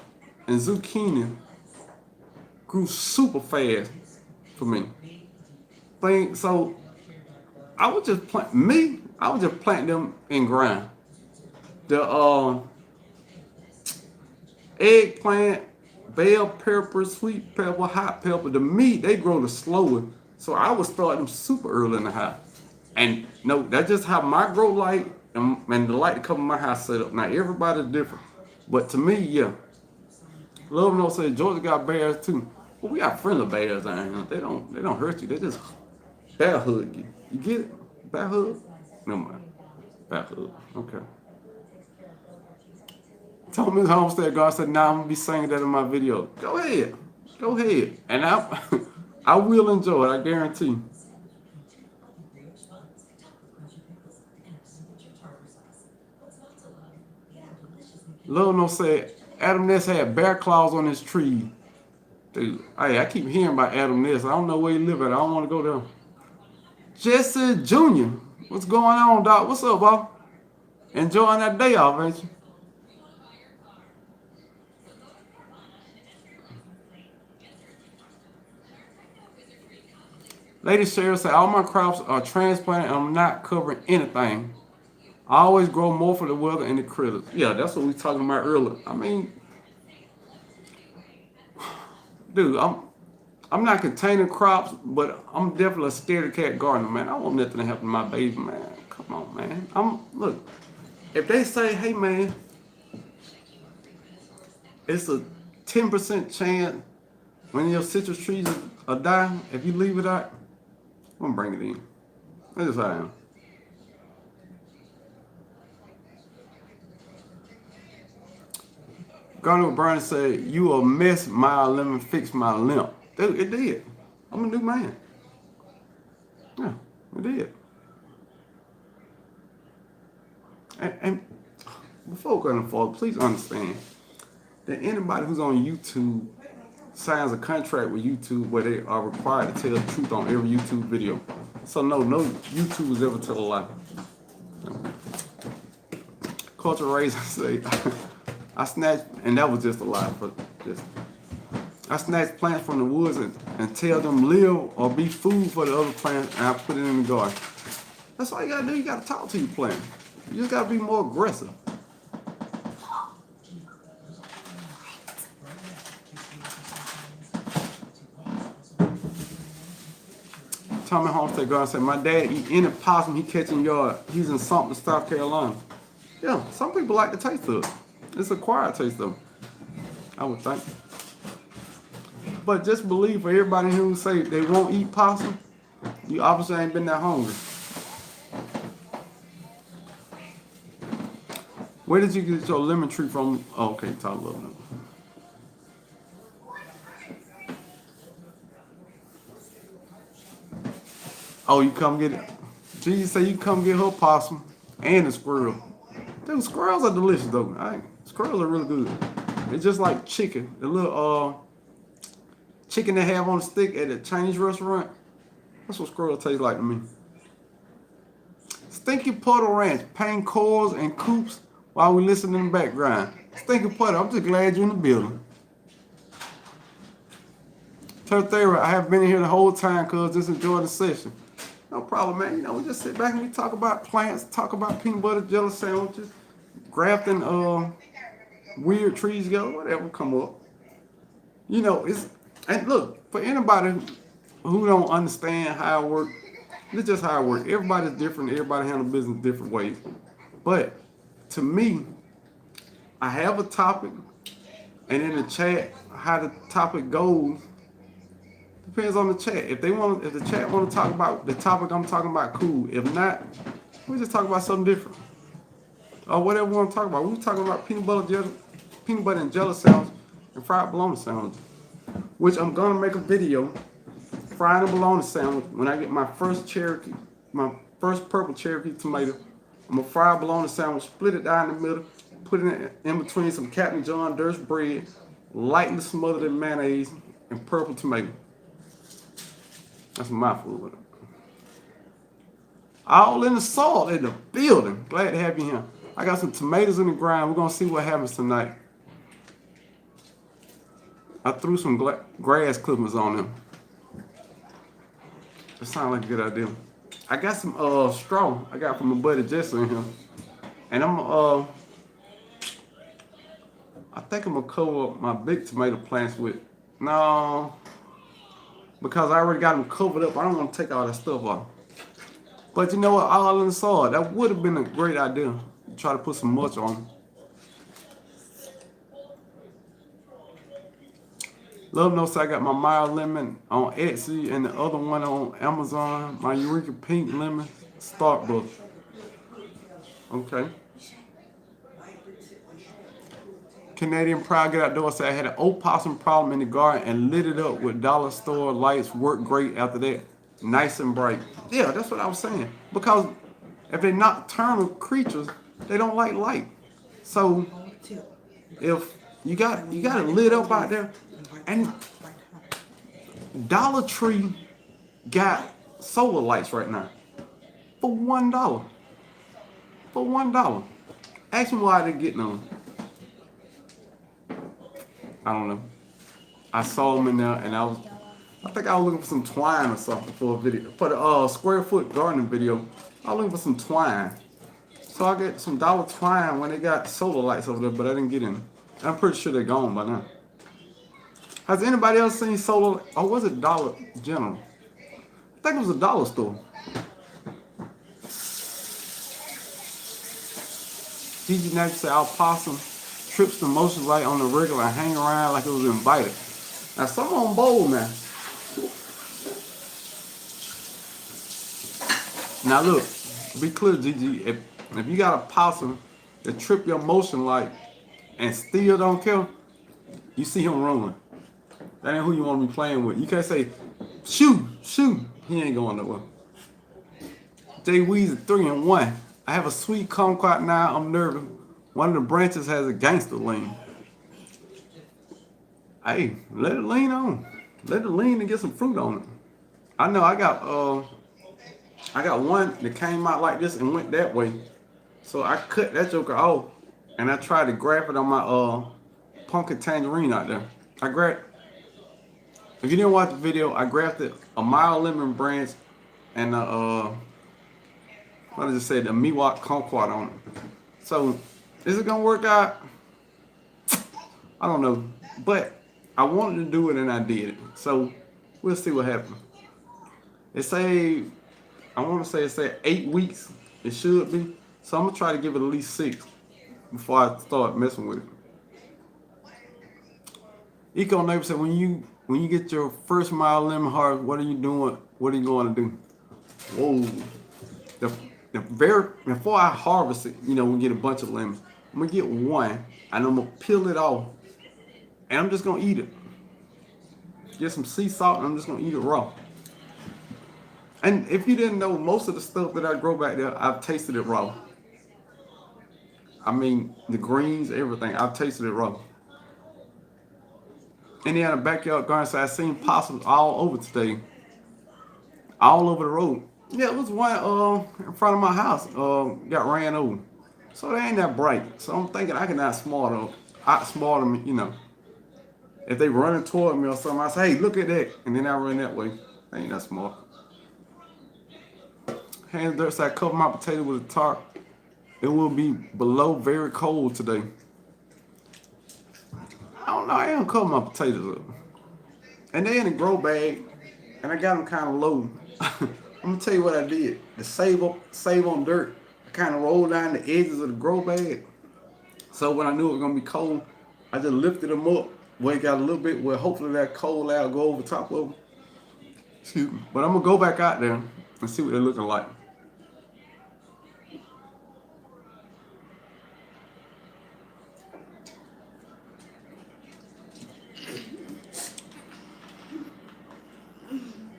and zucchini grew super fast for me. So I would just plant them in ground. The eggplant, bell pepper, sweet pepper, hot pepper, the meat, they grow the slower. So I would start them super early in the house. And no, that's just how my grow light and the light to come in my house set up. Now everybody's different. But to me, yeah. Love no say Georgia got bears too. Well, we got friendly bears down here. They don't hurt you. They just bear hug you. You get it? Bear hug? Never mind. Bear hug. Okay. Told Ms. Homestead God said, now I'm gonna be singing that in my video. Go ahead. Go ahead. And I will enjoy it, I guarantee. Lil No said Adam Ness had bear claws on his tree. Dude, hey, I keep hearing about Adam Ness. I don't know where he live at. I don't want to go there. Jesse Jr. What's going on, Doc? What's up, Bob? Enjoying that day off, ain't you? Lady Cheryl said, all my crops are transplanted and I'm not covering anything. I always grow more for the weather and the critters. Yeah, that's what we were talking about earlier. I mean, dude, I'm not containing crops, but I'm definitely a scaredy cat gardener, man. I want nothing to happen to my baby, man. Come on, man. Look, if they say, hey, man, it's a 10% chance when your citrus trees are dying, if you leave it out, I'm gonna bring it in. That's just how I am. Garner Brown said, "You a mess, my lemon fix my limp." Dude, it did. I'm a new man. Yeah, it did. And before going forward, please understand that anybody who's on YouTube signs a contract with YouTube where they are required to tell the truth on every YouTube video. So no YouTubers ever tell a lie. Culture Razor say, I snatched, and that was just a lie, but just I snatched plants from the woods and tell them live or be food for the other plants, and I put it in the garden. That's all you gotta do. You gotta talk to your plant. You just gotta be more aggressive. Tommy Homestead Garden said, "My dad eat any possum he catch in yard. He's in Sumter, South Carolina." Yeah, some people like the taste of it. It's a acquired taste of it, I would think. But just believe for everybody who say they won't eat possum, you obviously ain't been that hungry. Where did you get your lemon tree from? Oh, okay, talk a little bit. Oh, you come get it. Gigi say you come get her possum and the squirrel. Dude, squirrels are delicious though. Squirrels are really good. It's just like chicken. The little chicken they have on the stick at a Chinese restaurant. That's what squirrels taste like to me. Stinky Puddle Ranch, paint cores and coops while we listen in the background. Stinky Puddle, I'm just glad you're in the building. Terthera, I have been here the whole time cuz just enjoyed the session. No problem, man. You know, we just sit back and we talk about plants, talk about peanut butter jelly sandwiches, grafting weird trees together, whatever come up. You know, and look, for anybody who don't understand how it works, it's just how it works. Everybody's different, everybody handles business different ways. But to me, I have a topic, and in the chat, how the topic goes depends on the chat. If the chat want to talk about the topic I'm talking about, cool. If not, we just talk about something different or whatever we want to talk about. We talking about peanut butter and jelly sandwich and fried bologna sandwich, which I'm gonna make a video frying a bologna sandwich when I get my first purple Cherokee tomato. I'm gonna fry a bologna sandwich, split it down the middle, put it in between some Captain John Durst bread, lightly smothered in mayonnaise and purple tomato. That's my food. All in the salt in the building. Glad to have you here. I got some tomatoes in the ground. We're gonna see what happens tonight. I threw some grass clippings on them. It sounds like a good idea. I got some straw I got from my buddy Jesse in here. And I think I'm gonna cover up my big tomato plants with, no, because I already got them covered up. I don't want to take all that stuff off. But you know what? All in the soil. That would have been a great idea. Try to put some mulch on them. Love knows I got my mild lemon on Etsy and the other one on Amazon. My Eureka Pink Lemon Starbucks. Okay. Canadian Pride Get Outdoors said I had an opossum problem in the garden and lit it up with dollar store lights. Worked great after that. Nice and bright. Yeah, that's what I was saying. Because if they're nocturnal creatures, they don't like light. So if you got it lit up out there, and Dollar Tree got solar lights right now for $1. For $1. Ask me why they're getting them. I don't know. I saw them in there, and I think I was looking for some twine or something for a video. For the square foot gardening video, I was looking for some twine. So I get some dollar twine when they got solar lights over there, but I didn't get any. I'm pretty sure they're gone by now. Has anybody else seen solar, or was it Dollar General? I think it was a dollar store. Gigi Nash said, "Our possum trips the motion light on the regular and hang around like it was invited." Now, some on bold now. Now look, be clear, Gigi. If you got a possum that trip your motion light, and still don't care, you see him rolling. That ain't who you want to be playing with. You can't say, shoot, shoot. He ain't going nowhere. Jay Weezy 3-1. I have a sweet kumquat now. I'm nervous. One of the branches has a gangster lean. Hey, let it lean on. Let it lean and get some fruit on it. I know I got one that came out like this and went that way. So I cut that joker off and I tried to graft it on my pumpkin tangerine out there. If you didn't watch the video, I grafted a mild lemon branch and what did I just say, the Miwok kumquat on it. So is it gonna work out? I don't know. But I wanted to do it and I did it. So we'll see what happens. I want to say it said 8 weeks. It should be. So I'm gonna try to give it at least 6 before I start messing with it. Eco Neighbor said, when you get your first mild lemon harvest, what are you doing? What are you going to do? Whoa. Before I harvest it, we get a bunch of lemons. I'm gonna get one and I'm gonna peel it off. And I'm just gonna eat it. Get some sea salt and I'm just gonna eat it raw. And if you didn't know, most of the stuff that I grow back there, I've tasted it raw. I mean, the greens, everything, I've tasted it raw. And then in the backyard garden, so I seen possums all over today. All over the road. Yeah, it was one in front of my house, got ran over. So they ain't that bright. So I'm thinking I can outsmart them, If they running toward me or something, I say, hey, look at that. And then I run that way. They ain't that smart. Hands dirt, so I cover my potato with a tarp. It will be below very cold today. I don't know, I ain't cover my potatoes up. And they in a grow bag, and I got them kind of low. I'm gonna tell you what I did. To save on dirt, I kind of rolled down the edges of the grow bag. So when I knew it was gonna be cold, I just lifted them up where it got a little bit where hopefully that cold air will go over top of them. Excuse me. But I'm gonna go back out there and see what they're looking like.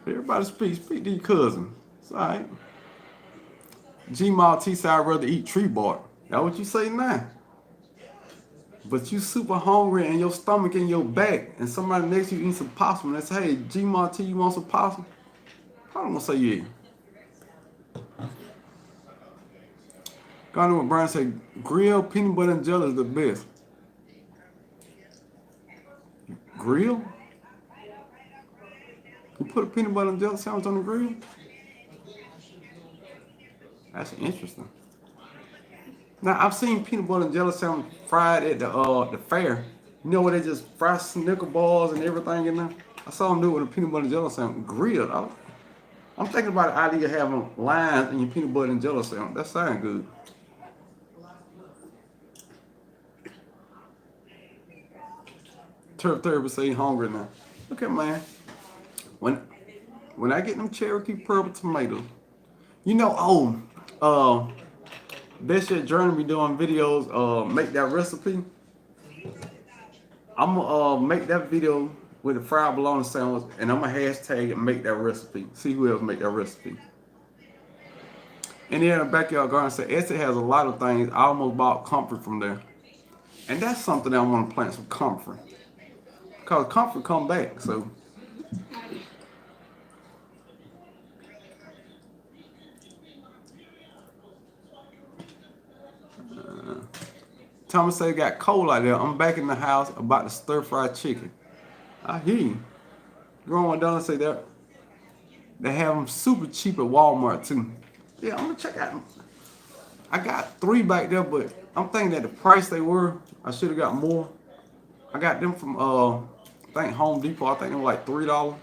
Everybody speak to your cousin. It's all right. G-Mal T said I'd rather eat tree bark. That's what you say now. But you super hungry and your stomach in your back and somebody next to you eat some possum and they say, hey, G-Mal T, you want some possum? I'm gonna say yeah. Gardner with Brian said, grilled peanut butter and jelly is the best. Grill? You put a peanut butter and jelly sandwich on the grill? That's interesting. Now I've seen peanut butter and jelly sandwich fried at the fair. You know where they just fry Snicker bars and everything in there? I saw them do it with a peanut butter and jelly sandwich grilled. I'm thinking about the idea of having lines in your peanut butter and jelly sandwich. That sounds good. Turf Therapist say he's hungry now. Okay, man. When I get them Cherokee purple tomatoes, Best Shit Journey be doing videos, make that recipe. I'm gonna make that video with a fried bologna sandwich, and I'm gonna hashtag it, make that recipe. See who else make that recipe. And then in the backyard garden, said Etsy has a lot of things. I almost bought comfort from there, and that's something that I want to plant, some comfort, because comfort come back. So. Thomas said it got cold out there. I'm back in the house about to stir fried chicken. I hear you. Growing down say that they have them super cheap at Walmart too. Yeah, I'm gonna check out them. I got 3 back there, but I'm thinking that the price they were, I should have got more. I got them from I think Home Depot. I think they were like $3.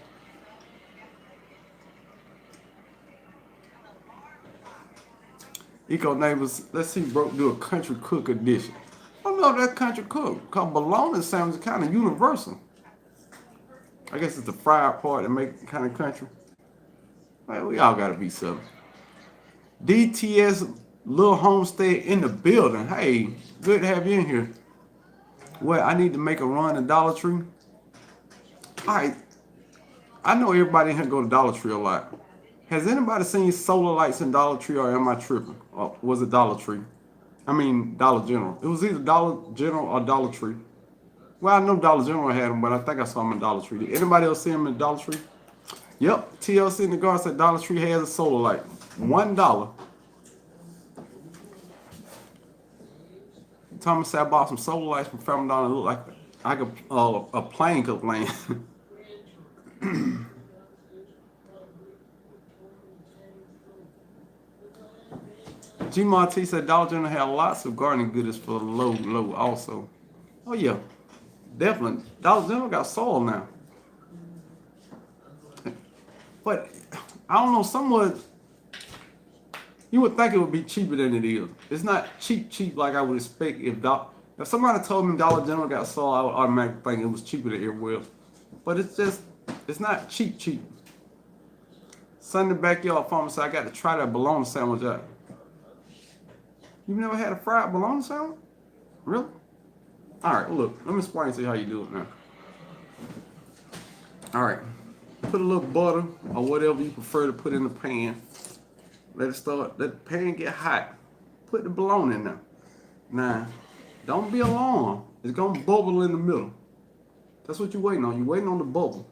Eco Neighbors, let's see Broke do a country cook edition. I don't know if that's country cook, because bologna sounds kind of universal. I guess it's the fried part that make it kind of country. Well, we all gotta be something. DTS Little Homestead in the building. Hey, good to have you in here. Well, I need to make a run to Dollar Tree. All right, I know everybody in here go to Dollar Tree a lot. Has anybody seen solar lights in Dollar Tree, or am I tripping? Or was it Dollar Tree? I mean Dollar General. It was either Dollar General or Dollar Tree. Well, I know Dollar General had them, but I think I saw them in Dollar Tree. Did anybody else see them in Dollar Tree? Yep, TLC in the guard said Dollar Tree has a solar light. $1. Thomas said I bought some solar lights from Family Dollar. It looked like a plane could land. G Monty said Dollar General had lots of gardening goodies for low also. Oh yeah, definitely. Dollar General got soil now. But I don't know, somewhat you would think it would be cheaper than it is. It's not cheap like I would expect if somebody told me Dollar General got soil, I would automatically think it was cheaper than everywhere else. But it's not cheap. Sunday backyard farmer said I got to try that bologna sandwich out. You've never had a fried bologna sandwich? Really? All right, well, look, let me explain to you how you do it now. All right, put a little butter or whatever you prefer to put in the pan. Let the pan get hot. Put the bologna in there. Now, don't be alarmed. It's gonna bubble in the middle. That's what you're waiting on. You're waiting on the bubble.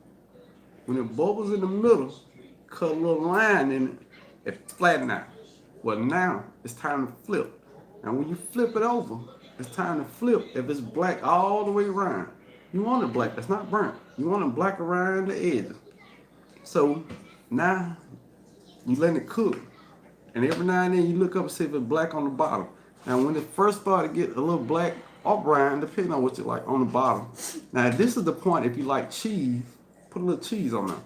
When it bubbles in the middle, cut a little line in it and flatten out. Well, now it's time to flip. And when you flip it over, it's time to flip if it's black all the way around. You want it black, that's not burnt. You want it black around the edges. So now you let it cook. And every now and then you look up and see if it's black on the bottom. Now when it first started to get a little black or brown, depending on what you like on the bottom. Now this is the point, if you like cheese, put a little cheese on there.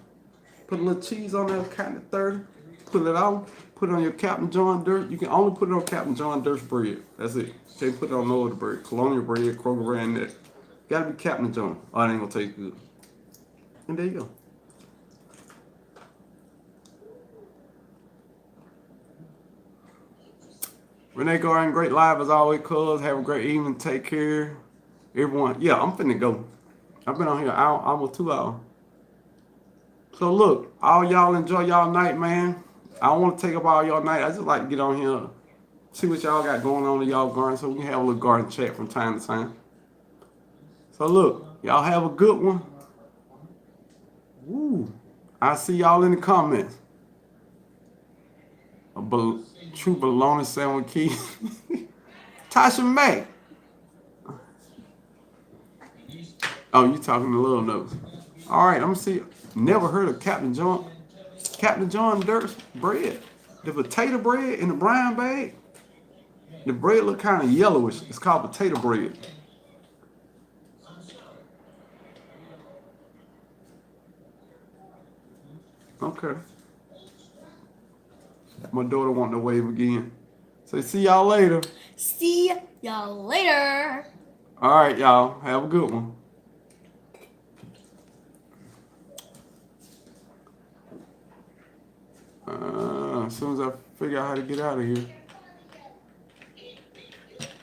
Put a little cheese on there, count to 30, pull it out. Put it on your Captain John Dirt. You can only put it on Captain John Dirt's bread. That's it. You can't put it on no other bread. Colonial bread, Kroger brand that. Gotta be Captain John. Oh, it ain't gonna taste good. And there you go. Renee Garden, great live as always, cuz. Have a great evening. Take care. Everyone. Yeah, I'm finna go. I've been on here almost 2 hours. So look, all y'all enjoy y'all night, man. I don't want to take up all y'all night. I just like to get on here, see what y'all got going on in y'all garden so we can have a little garden chat from time to time. So look, y'all have a good one. Woo. I'll see y'all in the comments. True bologna sandwich key. Tasha May. Oh, you talking to Little Notes. All right, I'm gonna see. Never heard of Captain John Dirt's bread. The potato bread in the brown bag. The bread look kind of yellowish. It's called potato bread. Okay. My daughter want to wave again. So see y'all later. See y'all later. All right, y'all. Have a good one. As soon as I figure out how to get out of here.